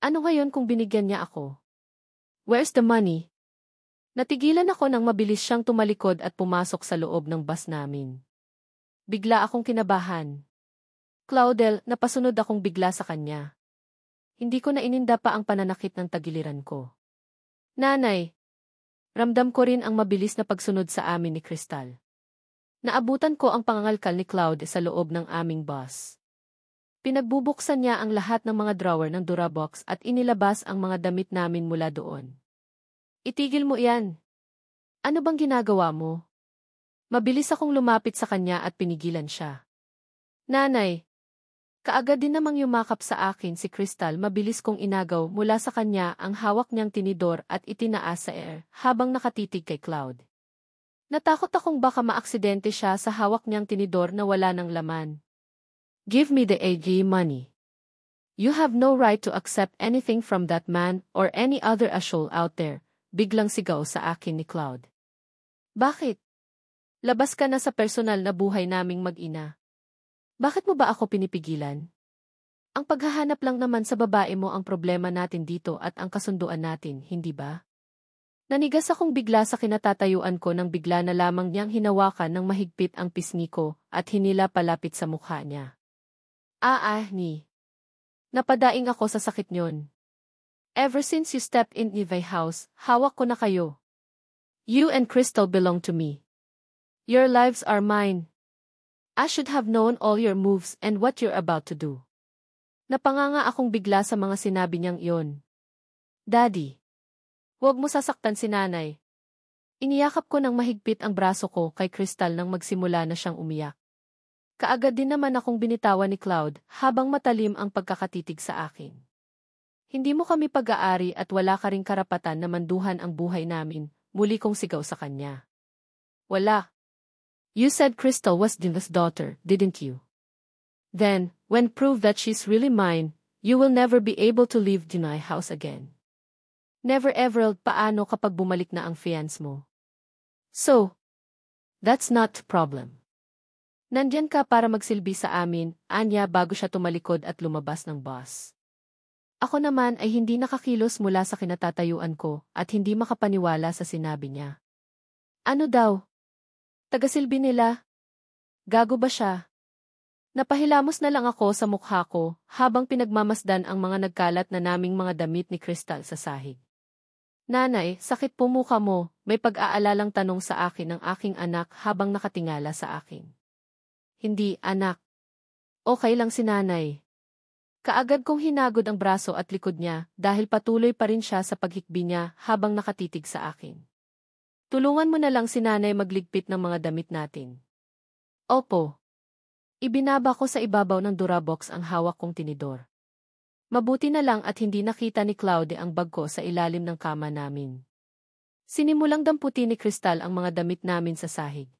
Ano ngayon kung binigyan niya ako? Where's the money? Natigilan ako nang mabilis siyang tumalikod at pumasok sa loob ng bus namin. Bigla akong kinabahan. Claudel, napasunod akong bigla sa kanya. Hindi ko na ininda pa ang pananakit ng tagiliran ko. Nanay, ramdam ko rin ang mabilis na pagsunod sa amin ni Crystal. Naabutan ko ang pangangalkal ni Cloud sa loob ng aming bus. Pinagbubuksan niya ang lahat ng mga drawer ng Durabox at inilabas ang mga damit namin mula doon. Itigil mo iyan. Ano bang ginagawa mo? Mabilis akong lumapit sa kanya at pinigilan siya. Nanay, kaagad din namang yumakap sa akin si Crystal, mabilis kong inagaw mula sa kanya ang hawak niyang tinidor at itinaas sa air habang nakatitig kay Cloud. Natakot akong baka maaksidente siya sa hawak niyang tinidor na wala ng laman. Give me the AG money. You have no right to accept anything from that man or any other asshole out there, biglang sigaw sa akin ni Cloud. Bakit? Labas ka na sa personal na buhay naming mag-ina. Bakit mo ba ako pinipigilan? Ang paghahanap lang naman sa babae mo ang problema natin dito at ang kasunduan natin, hindi ba? Nanigas akong bigla sa kinatatayuan ko nang bigla na lamang niyang hinawakan ng mahigpit ang pisngi ko at hinila palapit sa mukha niya. Ni. Napadaing ako sa sakit niyon. Ever since you stepped in my house, hawak ko na kayo. You and Crystal belong to me. Your lives are mine. I should have known all your moves and what you're about to do. Napanganga akong bigla sa mga sinabi niyang iyon. Daddy, huwag mo sasaktan si nanay. Iniyakap ko ng mahigpit ang braso ko kay Crystal nang magsimula na siyang umiyak. Kaagad din naman akong binitawan ni Cloud habang matalim ang pagkakatitig sa akin. Hindi mo kami pag-aari at wala ka ring karapatan na manduhan ang buhay namin, muli kong sigaw sa kanya. Wala. You said Crystal was Diva's daughter, didn't you? Then, when proved that she's really mine, you will never be able to leave my house again. Never ever. Paano kapag bumalik na ang fiancé mo? So, that's not the problem. Nandyan ka para magsilbi sa amin, anya bago siya tumalikod at lumabas ng bus. Ako naman ay hindi nakakilos mula sa kinatatayuan ko at hindi makapaniwala sa sinabi niya. Ano daw? Tagasilbi nila? Gago ba siya? Napahilamos na lang ako sa mukha ko habang pinagmamasdan ang mga nagkalat na naming mga damit ni Crystal sa sahig. Nanay, sakit po mukha mo, may pag-aalalang tanong sa akin ng aking anak habang nakatingala sa akin. Hindi, anak. Okay lang si nanay. Kaagad kong hinagod ang braso at likod niya dahil patuloy pa rin siya sa paghikbi niya habang nakatitig sa akin. Tulungan mo na lang si nanay magligpit ng mga damit natin. Opo. Ibinaba ko sa ibabaw ng Durabox ang hawak kong tinidor. Mabuti na lang at hindi nakita ni Claude ang bag ko sa ilalim ng kama namin. Sinimulang damputin ni Crystal ang mga damit namin sa sahig.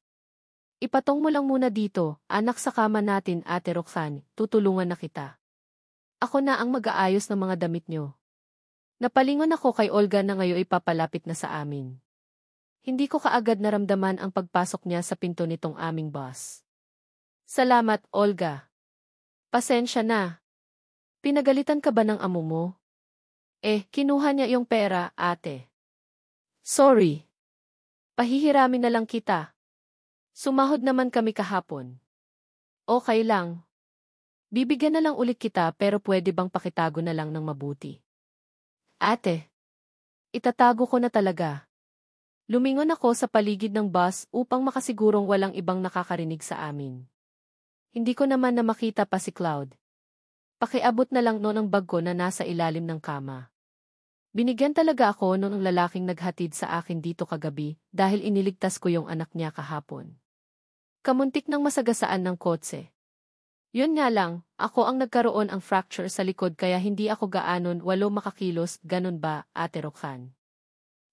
Ipatong mo lang muna dito, anak sa kama natin Ate Roxanne, tutulungan na kita. Ako na ang mag-aayos ng mga damit nyo. Napalingon ako kay Olga na ngayon ipapalapit na sa amin. Hindi ko kaagad naramdaman ang pagpasok niya sa pinto nitong aming boss. Salamat, Olga. Pasensya na. Pinagalitan ka ba ng amo mo? Kinuha niya yung pera, ate. Sorry. Pahihiramin na lang kita. Sumahod naman kami kahapon. Okay lang. Bibigyan na lang ulit kita pero pwede bang pakitago na lang ng mabuti? Ate. Itatago ko na talaga. Lumingon ako sa paligid ng bus upang makasigurong walang ibang nakakarinig sa amin. Hindi ko naman na makita pa si Cloud. Pakiabot na lang noon ang bag ko na nasa ilalim ng kama. Binigyan talaga ako noon ng lalaking naghatid sa akin dito kagabi dahil iniligtas ko yung anak niya kahapon. Kamuntik ng masagasaan ng kotse. Yun nga lang, ako ang nagkaroon ang fracture sa likod kaya hindi ako gaanon makakilos, ganun ba, Ate Roxanne?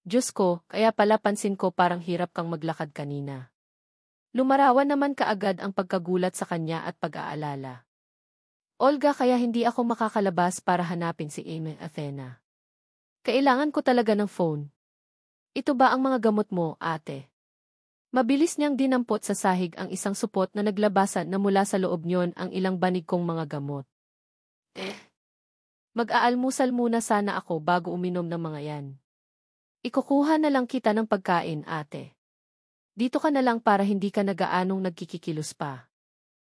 Diyos ko, kaya pala pansin ko parang hirap kang maglakad kanina. Lumarawan naman kaagad ang pagkagulat sa kanya at pag-aalala. Olga, kaya hindi ako makakalabas para hanapin si Amy Athena. Kailangan ko talaga ng phone. Ito ba ang mga gamot mo, ate? Mabilis niyang dinampot sa sahig ang isang supot na naglabasan na mula sa loob niyon ang ilang banig kong mga gamot. Mag-aalmusal muna sana ako bago uminom ng mga yan. Ikukuha na lang kita ng pagkain, ate. Dito ka na lang para hindi ka nagaanong nagkikikilos pa.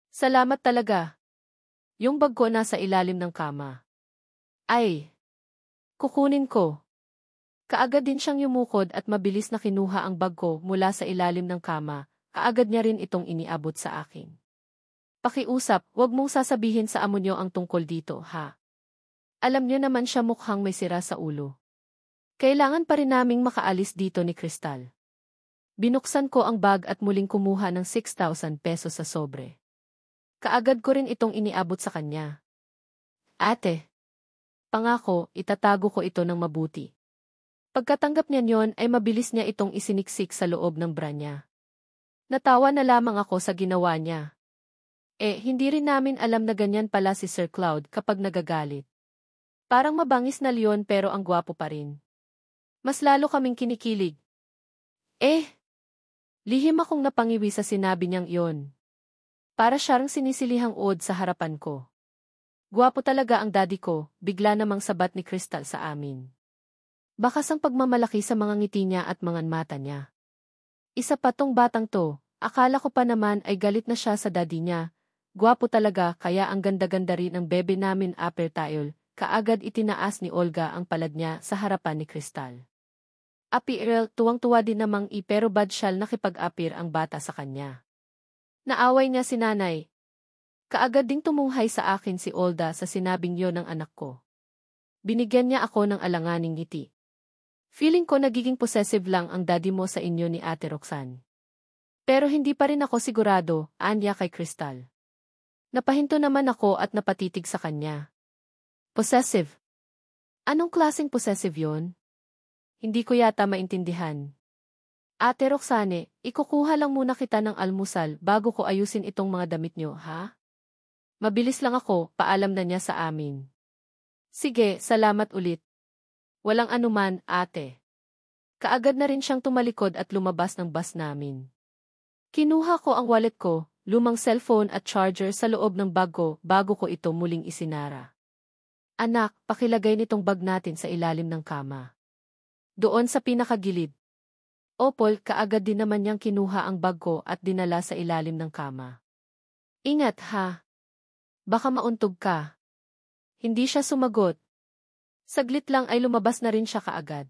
Salamat talaga. Yung bag ko nasa ilalim ng kama. Ay! Kukunin ko. Kaagad din siyang yumukod at mabilis na kinuha ang bag ko mula sa ilalim ng kama, kaagad niya rin itong iniabot sa akin. Pakiusap, wag mong sasabihin sa amo niyo ang tungkol dito, ha? Alam niyo naman siya mukhang may sira sa ulo. Kailangan pa rin naming makaalis dito ni Crystal. Binuksan ko ang bag at muling kumuha ng 6,000 pesos sa sobre. Kaagad ko rin itong iniabot sa kanya. Ate, pangako, itatago ko ito ng mabuti. Pagkatanggap niya niyon ay mabilis niya itong isiniksik sa loob ng bra niya. Natawa na lamang ako sa ginawa niya. Hindi rin namin alam na ganyan pala si Sir Cloud kapag nagagalit. Parang mabangis na leon pero ang gwapo pa rin. Mas lalo kaming kinikilig. Lihim akong napangiwi sa sinabi niyang iyon. Para siyang sinisilihang uod sa harapan ko. Gwapo talaga ang daddy ko, bigla namang sabat ni Crystal sa amin. Bakas ang pagmamalaki sa mga ngiti niya at mga mata niya. Isa pa tong batang to, akala ko pa naman ay galit na siya sa daddy niya. Gwapo talaga kaya ang ganda-ganda rin ang bebe namin upper tile, kaagad itinaas ni Olga ang palad niya sa harapan ni Crystal. Apirel, tuwang-tuwa din namang pero badsyal nakipag-apir ang bata sa kanya. Naaway niya si nanay. Kaagad ding tumunghay sa akin si Olga sa sinabing yon ng anak ko. Binigyan niya ako ng alanganing ngiti. Feeling ko nagiging possessive lang ang daddy mo sa inyo ni Ate Roxanne. Pero hindi pa rin ako sigurado, anya kay Crystal. Napahinto naman ako at napatitig sa kanya. Possessive? Anong klaseng possessive yon? Hindi ko yata maintindihan. Ate Roxanne, ikukuha lang muna kita ng almusal bago ko ayusin itong mga damit nyo, ha? Mabilis lang ako, paalam na niya sa amin. Sige, salamat ulit. Walang anuman, ate. Kaagad na rin siyang tumalikod at lumabas ng bus namin. Kinuha ko ang wallet ko, lumang cellphone at charger sa loob ng bag ko bago ko ito muling isinara. Anak, pakilagay nitong bag natin sa ilalim ng kama. Doon sa pinakagilid. Opol, kaagad din naman niyang kinuha ang bag ko at dinala sa ilalim ng kama. Ingat ha. Baka mauntog ka. Hindi siya sumagot. Saglit lang ay lumabas na rin siya kaagad.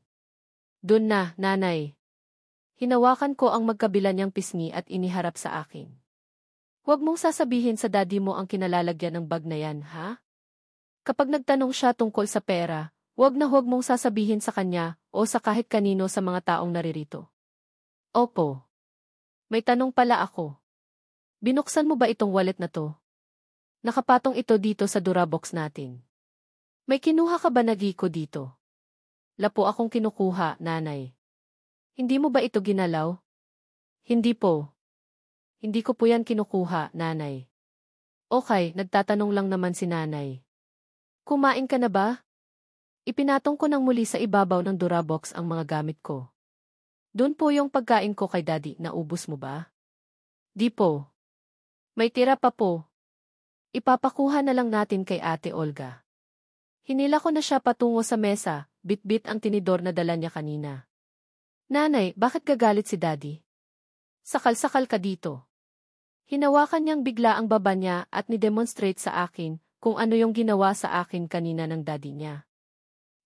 Doon na, nanay. Hinawakan ko ang magkabila niyang pisngi at iniharap sa akin. Huwag mong sasabihin sa daddy mo ang kinalalagyan ng bag na yan, ha? Kapag nagtanong siya tungkol sa pera, huwag mong sasabihin sa kanya o sa kahit kanino sa mga taong naririto. Opo. May tanong pala ako. Binuksan mo ba itong wallet na to? Nakapatong ito dito sa Durabox natin. May kinuha ka ba na Giko dito? Lapo akong kinukuha, nanay. Hindi mo ba ito ginalaw? Hindi po. Hindi ko po yan kinukuha, nanay. Okay, nagtatanong lang naman si nanay. Kumain ka na ba? Ipinatong ko nang muli sa ibabaw ng Durabox ang mga gamit ko. Doon po yung pagkain ko kay daddy, naubos mo ba? Di po. May tira pa po. Ipapakuha na lang natin kay Ate Olga. Hinila ko na siya patungo sa mesa, bit-bit ang tinidor na dala niya kanina. Nanay, bakit gagalit si daddy? Sakal-sakal ka dito. Hinawakan niyang bigla ang baba niya at ni-demonstrate sa akin kung ano yung ginawa sa akin kanina ng daddy niya.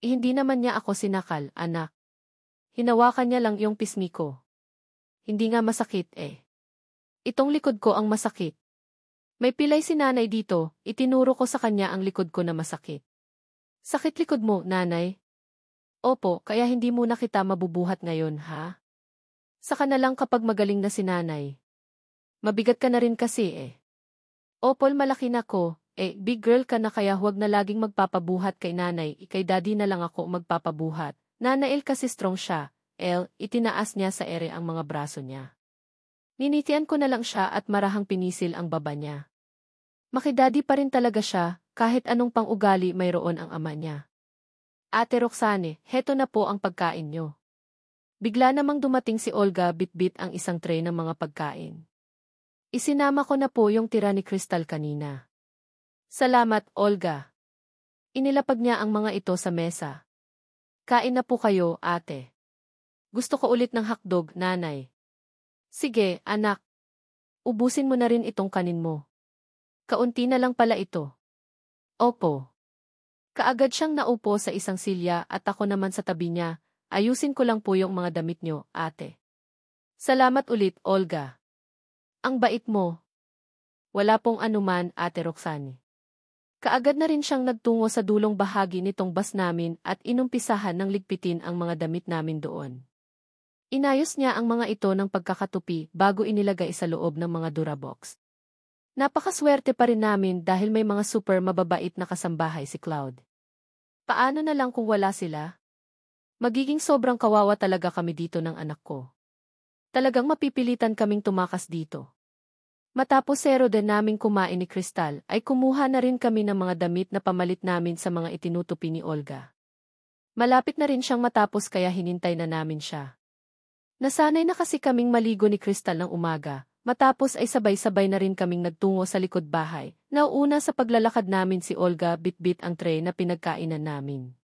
Hindi naman niya ako sinakal, anak. Hinawakan niya lang yung pisngi ko. Hindi nga masakit eh. Itong likod ko ang masakit. May pilay si nanay dito, itinuro ko sa kanya ang likod ko na masakit. Sakit likod mo, nanay? Opo, kaya hindi muna kita mabubuhat ngayon, ha? Saka na lang kapag magaling na si nanay. Mabigat ka na rin kasi eh. Opol, malaki na ko, big girl ka na kaya huwag na laging magpapabuhat kay nanay, kay daddy na lang ako magpapabuhat. Nanael kasi strong siya, itinaas niya sa ere ang mga braso niya. Ninitian ko na lang siya at marahang pinisil ang baba niya. Makidadi pa rin talaga siya, kahit anong pang-ugali mayroon ang ama niya. Ate Roxane, heto na po ang pagkain niyo. Bigla namang dumating si Olga, bit-bit ang isang tray ng mga pagkain. Isinama ko na po yung tira ni Crystal kanina. Salamat, Olga. Inilapag niya ang mga ito sa mesa. Kain na po kayo, ate. Gusto ko ulit ng hotdog, nanay. Sige, anak. Ubusin mo na rin itong kanin mo. Kaunti na lang pala ito. Opo. Kaagad siyang naupo sa isang silya at ako naman sa tabi niya. Ayusin ko lang po yung mga damit niyo, ate. Salamat ulit, Olga. Ang bait mo. Wala pong anuman, Ate Roxane. Kaagad na rin siyang nagtungo sa dulong bahagi nitong bus namin at inumpisahan ng ligpitin ang mga damit namin doon. Inayos niya ang mga ito ng pagkakatupi bago inilagay sa loob ng mga Durabox. Napakaswerte pa rin namin dahil may mga super mababait na kasambahay si Cloud. Paano na lang kung wala sila? Magiging sobrang kawawa talaga kami dito ng anak ko. Talagang mapipilitan kaming tumakas dito. Matapos zero din naming kumain ni Crystal, ay kumuha na rin kami ng mga damit na pamalit namin sa mga itinutupi ni Olga. Malapit na rin siyang matapos kaya hinintay na namin siya. Nasanay na kasi kaming maligo ni Crystal ng umaga, matapos ay sabay-sabay na rin kaming nagtungo sa likod bahay. Nauuna sa paglalakad namin si Olga, bit-bit ang tray na pinagkainan namin.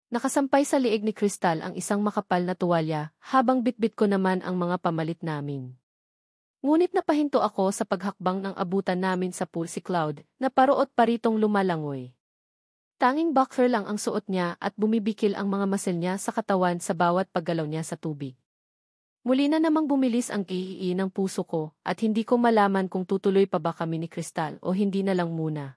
Nakasampay sa liig ni Crystal ang isang makapal na tuwalya, habang bitbit ko naman ang mga pamalit namin. Ngunit napahinto ako sa paghakbang ng abutan namin sa pool si Cloud, na paruot paritong lumalangoy. Tanging boxer lang ang suot niya at bumibikil ang mga muscle niya sa katawan sa bawat paggalaw niya sa tubig. Muli na namang bumilis ang iii ng puso ko at hindi ko malaman kung tutuloy pa ba kami ni Crystal o hindi na lang muna.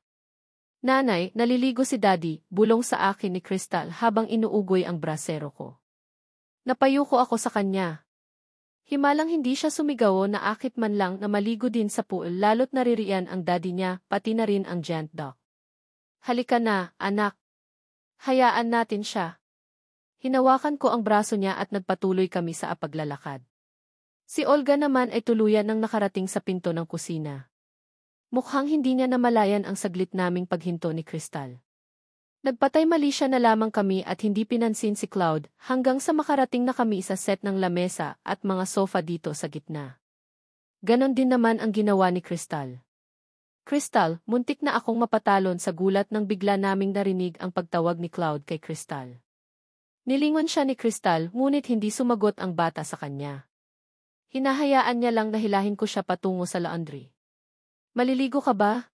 Nanay, naliligo si Daddy, bulong sa akin ni Crystal habang inuugoy ang brasero ko. Napayuko ako sa kanya. Himalang hindi siya sumigaw na akit man lang na maligo din sa pool lalo't naririyan ang daddy niya, pati na rin ang giant duck. Halika na, anak. Hayaan natin siya. Hinawakan ko ang braso niya at nagpatuloy kami sa paglalakad. Si Olga naman ay tuluyan nang nakarating sa pinto ng kusina. Mukhang hindi niya namalayan ang saglit naming paghinto ni Crystal. Nagpatay mali siya na lamang kami at hindi pinansin si Cloud hanggang sa makarating na kami sa set ng lamesa at mga sofa dito sa gitna. Ganon din naman ang ginawa ni Crystal. Crystal, muntik na akong mapatalon sa gulat nang bigla naming narinig ang pagtawag ni Cloud kay Crystal. Nilingon siya ni Crystal ngunit hindi sumagot ang bata sa kanya. Hinahayaan niya lang na hilahin ko siya patungo sa laundry. Maliligo ka ba?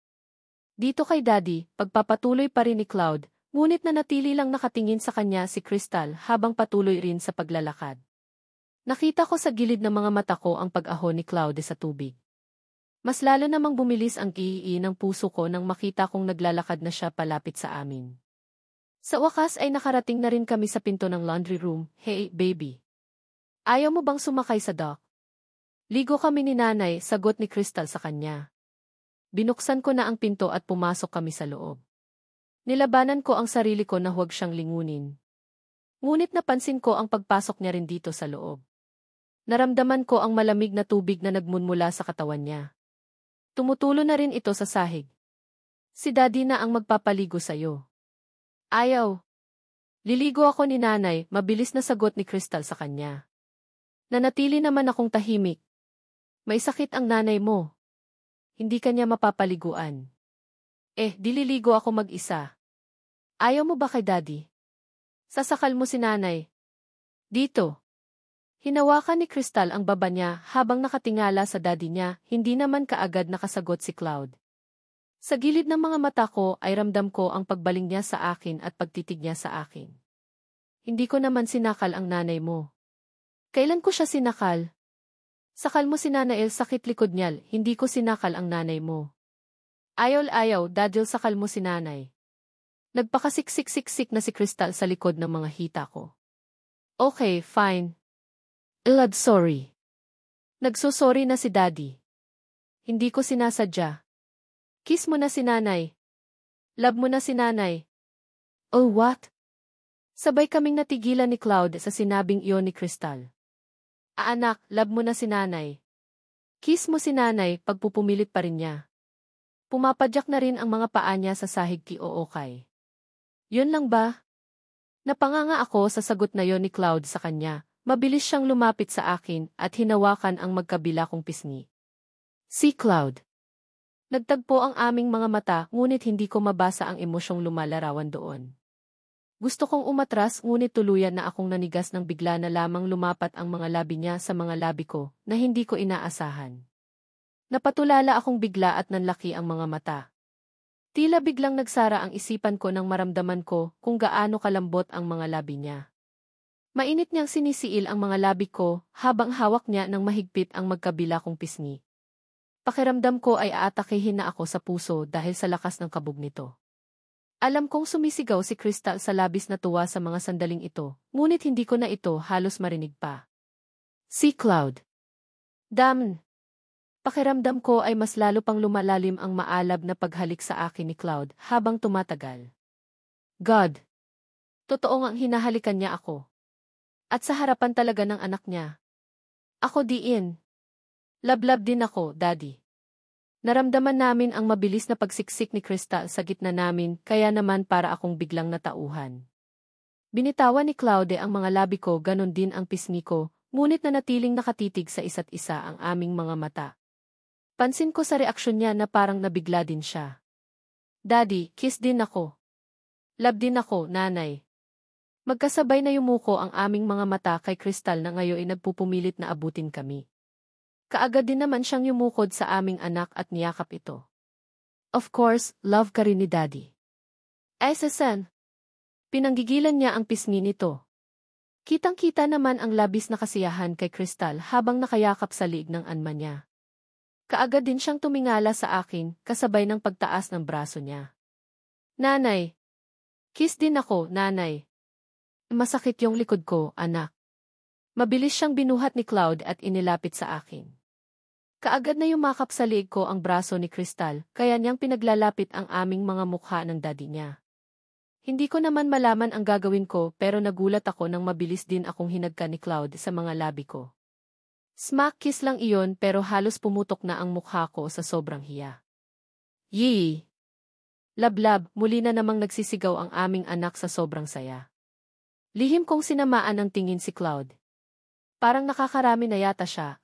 Dito kay Daddy, pagpapatuloy pa rin ni Cloud, ngunit nanatili lang nakatingin sa kanya si Crystal habang patuloy rin sa paglalakad. Nakita ko sa gilid ng mga mata ko ang pag-ahon ni Cloud sa tubig. Mas lalo namang bumilis ang iii ng puso ko nang makita kong naglalakad na siya palapit sa amin. Sa wakas ay nakarating na rin kami sa pinto ng laundry room. Hey, baby. Ayaw mo bang sumakay sa dock? Ligo kami ni nanay, sagot ni Crystal sa kanya. Binuksan ko na ang pinto at pumasok kami sa loob. Nilabanan ko ang sarili ko na huwag siyang lingunin. Ngunit napansin ko ang pagpasok niya rin dito sa loob. Naramdaman ko ang malamig na tubig na nagmumula sa katawan niya. Tumutulo na rin ito sa sahig. Si Daddy na ang magpapaligo sa'yo. Ayaw. Liligo ako ni nanay, mabilis na sagot ni Crystal sa kanya. Nanatili naman akong tahimik. May sakit ang nanay mo. Hindi kanya mapapaliguan. Dililigo ako mag-isa. Ayaw mo ba kay Daddy? Sasakal mo si nanay. Dito. Hinawakan ni Crystal ang baba niya habang nakatingala sa daddy niya, hindi naman kaagad nakasagot si Cloud. Sa gilid ng mga mata ko ay ramdam ko ang pagbaling niya sa akin at pagtitig niya sa akin. Hindi ko naman sinakal ang nanay mo. Kailan ko siya sinakal? Sakal mo si Nanael, sakit likod niya, hindi ko sinakal ang nanay mo. Ayaw, Daddy, sakal mo si nanay. Nagpakasiksik-siksik na si Crystal sa likod ng mga hita ko. Okay, fine. Lad, sorry. Nagsusorry na si Daddy. Hindi ko sinasadya. Kiss mo na si nanay. Love mo na si nanay. Oh, what? Sabay kaming natigilan ni Cloud sa sinabing iyon ni Crystal. Anak, love mo na si nanay. Kiss mo si nanay, pagpupumilit pa rin niya. Pumapadyak na rin ang mga paa niya sa sahig ki-ookay. Yun lang ba? Napanganga ako sa sagot na yon ni Cloud sa kanya. Mabilis siyang lumapit sa akin at hinawakan ang magkabila kong pisngi. Si Cloud. Nagtagpo ang aming mga mata ngunit hindi ko mabasa ang emosyong lumalarawan doon. Gusto kong umatras ngunit tuluyan na akong nanigas ng bigla na lamang lumapat ang mga labi niya sa mga labi ko na hindi ko inaasahan. Napatulala akong bigla at nanlaki ang mga mata. Tila biglang nagsara ang isipan ko nang maramdaman ko kung gaano kalambot ang mga labi niya. Mainit niyang sinisiil ang mga labi ko habang hawak niya ng mahigpit ang magkabila kong pisngi. Pakiramdam ko ay aatakihin na ako sa puso dahil sa lakas ng kabog nito. Alam kong sumisigaw si Crystal sa labis na tuwa sa mga sandaling ito, ngunit hindi ko na ito halos marinig pa. Si Cloud. Damn! Pakiramdam ko ay mas lalo pang lumalalim ang maalab na paghalik sa akin ni Cloud habang tumatagal. God! Totoo ngang hinahalikan niya ako. At sa harapan talaga ng anak niya. Ako diin. Lablab din ako, Daddy. Naramdaman namin ang mabilis na pagsiksik ni Crystal sa gitna namin kaya naman para akong biglang natauhan. Binitawan ni Claude ang mga labi ko, ganon din ang pisngi ko, ngunit nanatiling nakatitig sa isa't isa ang aming mga mata. Pansin ko sa reaksyon niya na parang nabigla din siya. Daddy, kiss din ako. Love din ako, nanay. Magkasabay na yumuko ang aming mga mata kay Crystal na ngayon ay nagpupumilit na abutin kami. Kaagad din naman siyang yumukod sa aming anak at niyakap ito. Of course, love ka rin ni Daddy. Ay sasan. Pinanggigilan niya ang pisngi nito. Kitang-kita naman ang labis na kasiyahan kay Crystal habang nakayakap sa liig ng anma niya. Kaagad din siyang tumingala sa akin kasabay ng pagtaas ng braso niya. Nanay. Kiss din ako, nanay. Masakit yung likod ko, anak. Mabilis siyang binuhat ni Cloud at inilapit sa akin. Kaagad na yumakap sa liig ko ang braso ni Crystal, kaya niyang pinaglalapit ang aming mga mukha ng daddy niya. Hindi ko naman malaman ang gagawin ko pero nagulat ako nang mabilis din akong hinagka ni Cloud sa mga labi ko. Smack kiss lang iyon pero halos pumutok na ang mukha ko sa sobrang hiya. Yee! Lablab, muli na namang nagsisigaw ang aming anak sa sobrang saya. Lihim kong sinamaan ang tingin si Cloud. Parang nakakarami na yata siya,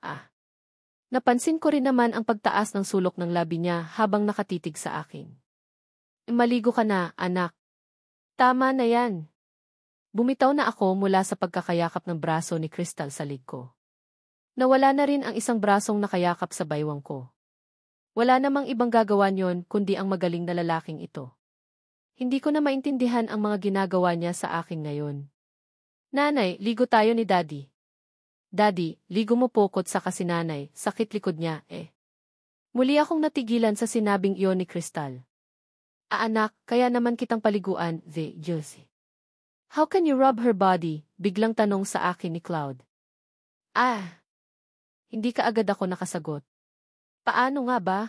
Napansin ko rin naman ang pagtaas ng sulok ng labi niya habang nakatitig sa akin. Maligo ka na, anak. Tama na yan. Bumitaw na ako mula sa pagkakayakap ng braso ni Crystal sa lig ko. Nawala na rin ang isang brasong nakayakap sa baywang ko. Wala namang ibang gagawa niyon kundi ang magaling na lalaking ito. Hindi ko na maintindihan ang mga ginagawa niya sa akin ngayon. Nanay, ligo tayo ni Daddy. Daddy, ligo mo pokot sa kasi nanay, sakit likod niya, Muli akong natigilan sa sinabing iyon ni Crystal. Anak, kaya naman kitang paliguan, Josie. How can you rub her body? Biglang tanong sa akin ni Cloud. Hindi ka agad ako nakasagot. Paano nga ba?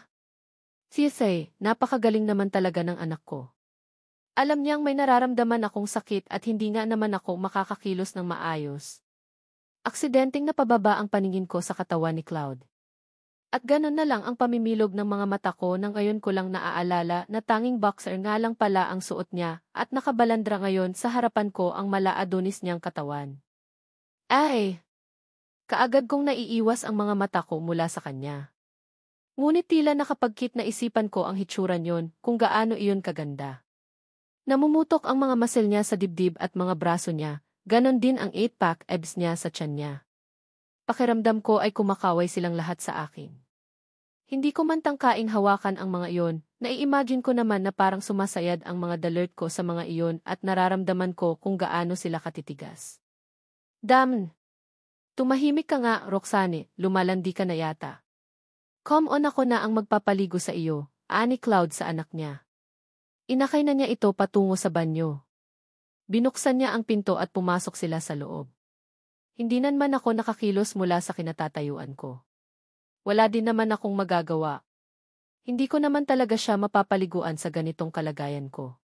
Siyempre, napakagaling naman talaga ng anak ko. Alam niyang may nararamdaman akong sakit at hindi nga naman ako makakakilos ng maayos. Aksidenteng napababa ang paningin ko sa katawan ni Cloud. At ganun na lang ang pamimilog ng mga mata ko nang ngayon ko lang naaalala na tanging boxer nga lang pala ang suot niya at nakabalandra ngayon sa harapan ko ang mala-adonis niyang katawan. Ay! Kaagad kong naiiwas ang mga mata ko mula sa kanya. Ngunit tila nakapagkit na isipan ko ang hitsuran yon kung gaano iyon kaganda. Namumutok ang mga muscle niya sa dibdib at mga braso niya, ganon din ang 8-pack abs niya sa tiyan niya. Pakiramdam ko ay kumakaway silang lahat sa akin. Hindi ko man tangkaing hawakan ang mga iyon, nai-imagine ko naman na parang sumasayad ang mga dalert ko sa mga iyon at nararamdaman ko kung gaano sila katitigas. Damn! Tumahimik ka nga, Roxane, lumalandi ka na yata. Come on, ako na ang magpapaligo sa iyo, ani Cloud sa anak niya. Inakay na niya ito patungo sa banyo. Binuksan niya ang pinto at pumasok sila sa loob. Hindi naman ako nakakilos mula sa kinatatayuan ko. Wala din naman akong magagawa. Hindi ko naman talaga siya mapapaliguan sa ganitong kalagayan ko.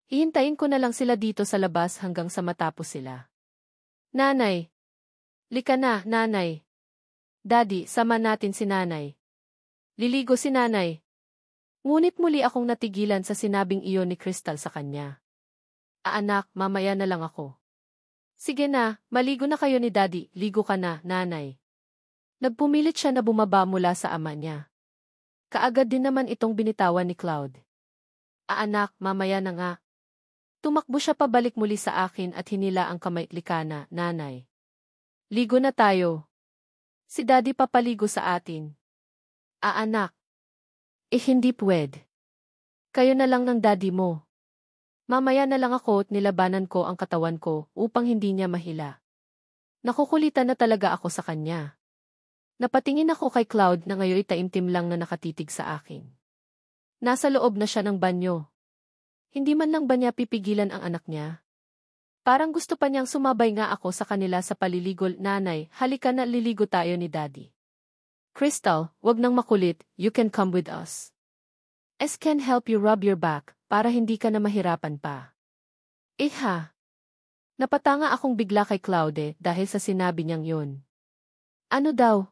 Hihintayin ko na lang sila dito sa labas hanggang sa matapos sila. Nanay! Lika na, nanay! Daddy, sama natin si nanay. Liligo si nanay. Ngunit muli akong natigilan sa sinabing iyon ni Crystal sa kanya. Anak, mamaya na lang ako. Sige na, maligo na kayo ni Daddy, ligo ka na, nanay. Nagpumilit siya na bumaba mula sa ama niya. Kaagad din naman itong binitawan ni Cloud. Anak, mamaya na nga. Tumakbo siya pabalik muli sa akin at hinila ang kamay. Lika na, nanay. Ligo na tayo. Si Daddy papaligo sa atin. Anak. Hindi pwede. Kayo na lang ng Daddy mo. Mamaya na lang ako at nilabanan ko ang katawan ko upang hindi niya mahila. Nakukulitan na talaga ako sa kanya. Napatingin ako kay Cloud na ngayon taimtim lang na nakatitig sa akin. Nasa loob na siya ng banyo. Hindi man lang ba niya pipigilan ang anak niya? Parang gusto pa niyang sumabay nga ako sa kanila sa paliligol. Nanay, halika na, liligo tayo ni Daddy. Crystal, wag nang makulit, you can come with us. I can help you rub your back, para hindi ka na mahirapan pa. Ha? Napatanga akong bigla kay Claude dahil sa sinabi niyang yun. Ano daw?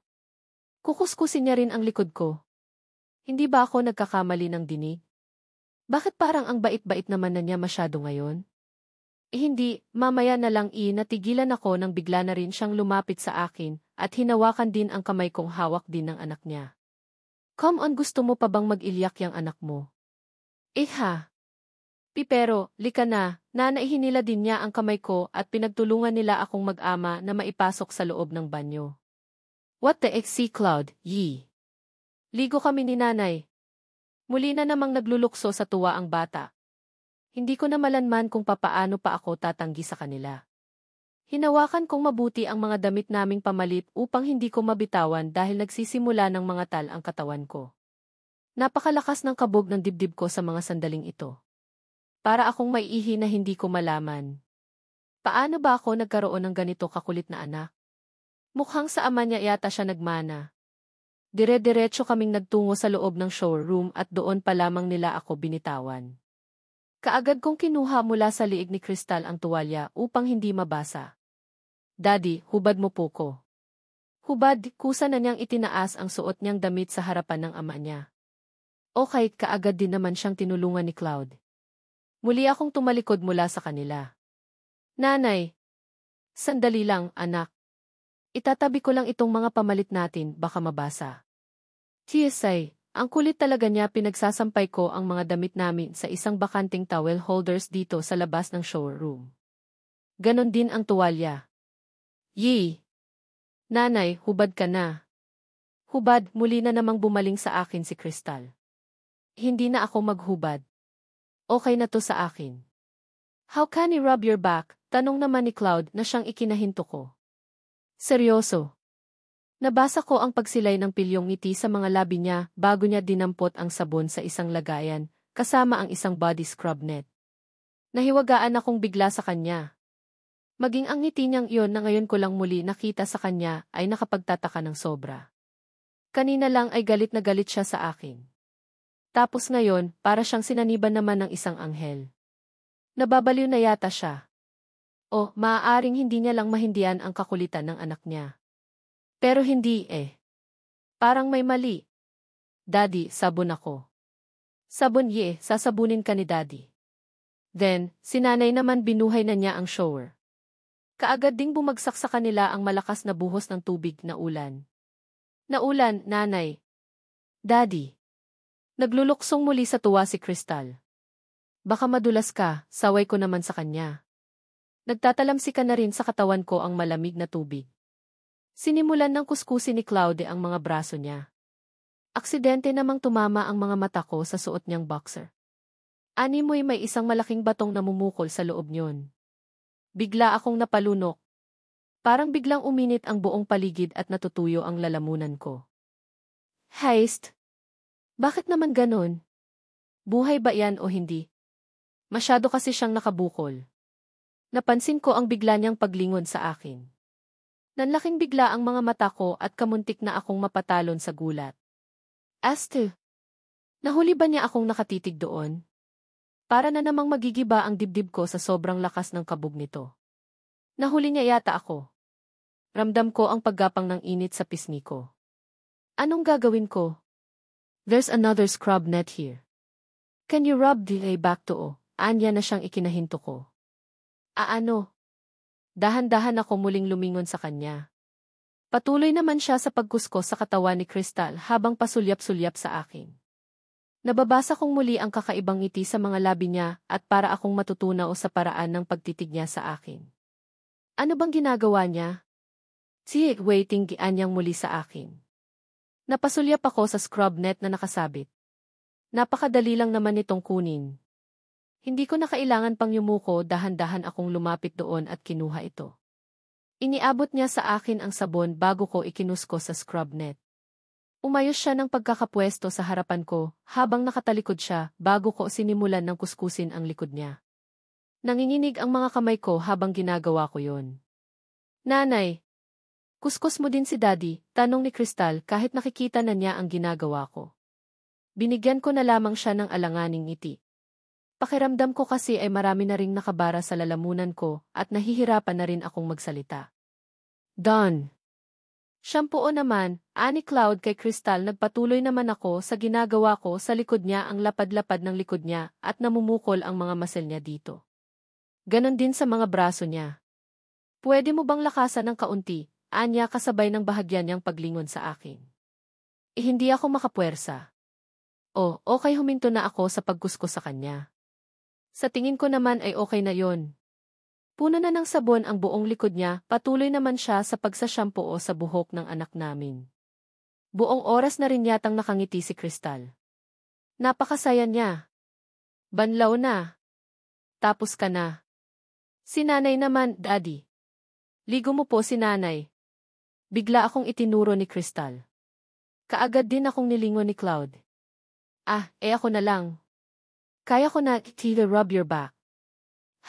Kukuskusin niya rin ang likod ko. Hindi ba ako nagkakamali ng dinig? Bakit parang ang bait-bait naman na niya masyado ngayon? Hindi, mamaya na lang natigilan ako nang bigla na rin siyang lumapit sa akin at hinawakan din ang kamay kong hawak din ng anak niya. Come on, gusto mo pa bang mag-ilyak yang anak mo? Ha? Pero, lika na, hinila din niya ang kamay ko at pinagtulungan nila akong mag-ama na maipasok sa loob ng banyo. What the XC Cloud, yee? Ligo kami ni nanay. Muli na namang naglulukso sa tuwa ang bata. Hindi ko na malanman kung papaano pa ako tatanggi sa kanila. Hinawakan kong mabuti ang mga damit naming pamalit upang hindi ko mabitawan dahil nagsisimula ng mga tal ang katawan ko. Napakalakas ng kabog ng dibdib ko sa mga sandaling ito. Para akong maiihi na hindi ko malaman. Paano ba ako nagkaroon ng ganito kakulit na anak? Mukhang sa ama niya yata siya nagmana. Dire-diretso kaming nagtungo sa loob ng showroom at doon pa lamang nila ako binitawan. Kaagad kong kinuha mula sa liig ni Crystal ang tuwalya upang hindi mabasa. Daddy, hubad mo po ko. Hubad, kusa na niyang itinaas ang suot niyang damit sa harapan ng ama niya. Okay, kaagad din naman siyang tinulungan ni Cloud. Muli akong tumalikod mula sa kanila. Nanay! Sandali lang, anak. Itatabi ko lang itong mga pamalit natin, baka mabasa. TSI. Ang kulit talaga niya, pinagsasampay ko ang mga damit namin sa isang bakanting towel holders dito sa labas ng showroom. Ganon din ang tuwalya. Yee! Nanay, hubad ka na. Hubad, muli na namang bumaling sa akin si Crystal. Hindi na ako maghubad. Okay na to sa akin. How can I rub your back? Tanong naman ni Cloud na siyang ikinahinto ko. Seryoso. Nabasa ko ang pagsilay ng pilyong ngiti sa mga labi niya bago niya dinampot ang sabon sa isang lagayan, kasama ang isang body scrub net. Nahiwagaan akong bigla sa kanya. Maging ang ngiti niyang iyon na ngayon ko lang muli nakita sa kanya ay nakapagtataka ng sobra. Kanina lang ay galit na galit siya sa akin. Tapos ngayon, para siyang sinaniban naman ng isang anghel. Nababaliw na yata siya. O, maaaring hindi niya lang mahindihan ang kakulitan ng anak niya. Pero hindi eh. Parang may mali. Daddy, sabon ako. Sabon sasabunin ka ni Daddy. Then, si nanay naman binuhay na niya ang shower. Kaagad ding bumagsak sa kanila ang malakas na buhos ng tubig na ulan. Naulan, nanay. Daddy. Nagluluksong muli sa tuwa si Crystal. Baka madulas ka, saway ko naman sa kanya. Nagtatalamsi ka na rin sa katawan ko ang malamig na tubig. Sinimulan ng kuskusin ni Claude ang mga braso niya. Aksidente namang tumama ang mga mata ko sa suot niyang boxer. Animoy may isang malaking batong namumukol sa loob niyon. Bigla akong napalunok. Parang biglang uminit ang buong paligid at natutuyo ang lalamunan ko. Heist? Bakit naman ganon? Buhay ba yan o hindi? Masyado kasi siyang nakabukol. Napansin ko ang bigla niyang paglingon sa akin. Nanlaking bigla ang mga mata ko at kamuntik na akong mapatalon sa gulat. Aste, nahuli ba niya akong nakatitig doon? Para na namang magigiba ang dibdib ko sa sobrang lakas ng kabog nito. Nahuli niya yata ako. Ramdam ko ang paggapang ng init sa pisngi ko. Anong gagawin ko? There's another scrub net here. Can you rub the back to? Anya na siyang ikinahinto ko. Ano? Dahan-dahan ako muling lumingon sa kanya. Patuloy naman siya sa pagkuskos sa katawan ni Crystal habang pasulyap-sulyap sa akin. Nababasa kong muli ang kakaibang ngiti sa mga labi niya at para akong matutunaw sa paraan ng pagtitig niya sa akin. Ano bang ginagawa niya? Waiting gianyang muli sa akin. Napasulyap ako sa scrub net na nakasabit. Napakadali lang naman itong kunin. Hindi ko na kailangan pang yumuko, dahan-dahan akong lumapit doon at kinuha ito. Iniabot niya sa akin ang sabon bago ko ikinusko sa scrub net. Umayos siya ng pagkakapwesto sa harapan ko habang nakatalikod siya bago ko sinimulan ng kuskusin ang likod niya. Nanginginig ang mga kamay ko habang ginagawa ko yon. Nanay, kuskus mo din si Daddy, tanong ni Crystal kahit nakikita na niya ang ginagawa ko. Binigyan ko na lamang siya ng alanganing ngiti. Pakiramdam ko kasi ay marami na ring nakabara sa lalamunan ko at nahihirapan na rin akong magsalita. Done. Shampoo naman, ani Cloud kay Crystal, nagpatuloy naman ako sa ginagawa ko sa likod niya, ang lapad-lapad ng likod niya at namumukol ang mga muscle niya dito. Ganon din sa mga braso niya. Pwede mo bang lakasan ng kaunti? Anya kasabay ng bahagyan niyang paglingon sa akin. Hindi ako makapuwersa. Okay, huminto na ako sa pagkuskos sa kanya. Sa tingin ko naman ay okay na yon. Puno na ng sabon ang buong likod niya, patuloy naman siya sa pagsashampoo sa buhok ng anak namin. Buong oras na rin yatang nakangiti si Crystal. Napakasaya niya. Banlaw na. Tapos ka na. Si nanay naman, Daddy. Ligo mo po si nanay. Bigla akong itinuro ni Crystal. Kaagad din akong nilingon ni Cloud. Ako na lang. Kaya ko na, Tita, rub your back.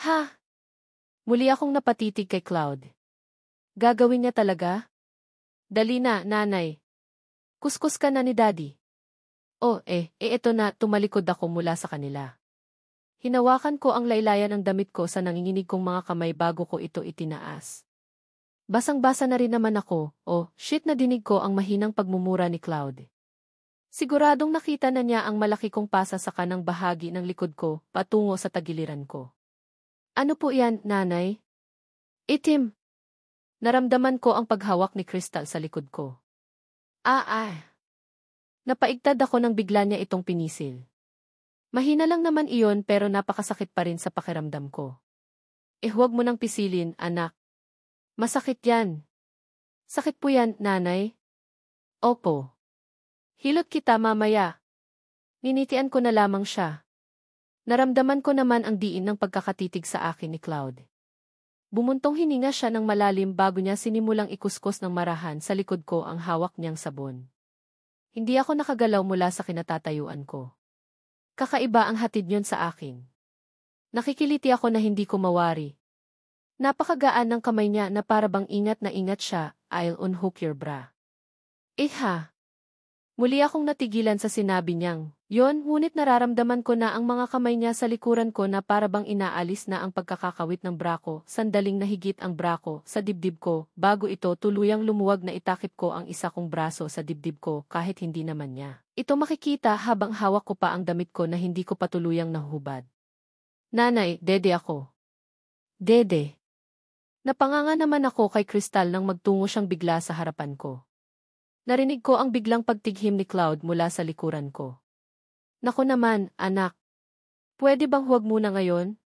Ha? Muli akong napatitig kay Cloud. Gagawin niya talaga? Dali na, nanay. Kuskus ka na ni Daddy. Eto na, tumalikod ako mula sa kanila. Hinawakan ko ang laylayan ng damit ko sa nanginginig kong mga kamay bago ko ito itinaas. Basang-basa na rin naman ako, shit, na dinig ko ang mahinang pagmumura ni Cloud. Siguradong nakita na niya ang malaki kong pasa sa kanang bahagi ng likod ko patungo sa tagiliran ko. Ano po yan, nanay? Itim. Naramdaman ko ang paghawak ni Crystal sa likod ko. Napaigtad ako nang bigla niya itong pinisil. Mahina lang naman iyon pero napakasakit pa rin sa pakiramdam ko. Huwag mo nang pisilin, anak. Masakit yan. Sakit po yan, nanay? Opo. Hilot kita mamaya. Ninitian ko na lamang siya. Naramdaman ko naman ang diin ng pagkakatitig sa akin ni Cloud. Bumuntong hininga siya ng malalim bago niya sinimulang ikuskus ng marahan sa likod ko ang hawak niyang sabon. Hindi ako nakagalaw mula sa kinatatayuan ko. Kakaiba ang hatid niyon sa akin. Nakikiliti ako na hindi ko mawari. Napakagaan ng kamay niya na para bang ingat na ingat siya. I'll unhook your bra. Ha? Muli akong natigilan sa sinabi niyang, yon, ngunit nararamdaman ko na ang mga kamay niya sa likuran ko na para bang inaalis na ang pagkakakawit ng bra ko, sandaling nahigit ang bra ko sa dibdib ko, bago ito tuluyang lumuwag na itakip ko ang isa kong braso sa dibdib ko kahit hindi naman niya ito makikita habang hawak ko pa ang damit ko na hindi ko patuluyang nahuhubad. Nanay, dede ako. Dede. Napanganga naman ako kay Crystal nang magtungo siyang bigla sa harapan ko. Narinig ko ang biglang pagtighim ni Cloud mula sa likuran ko. Naku naman, anak. Pwede bang huwag muna ngayon?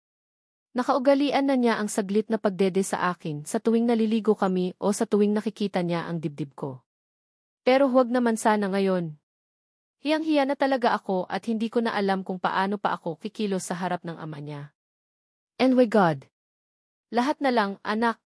Nakaugalian na niya ang saglit na pagdede sa akin sa tuwing naliligo kami o sa tuwing nakikita niya ang dibdib ko. Pero huwag naman sana ngayon. Hiyang-hiya na talaga ako at hindi ko na alam kung paano pa ako kikilos sa harap ng ama niya. And my God! Lahat na lang, anak.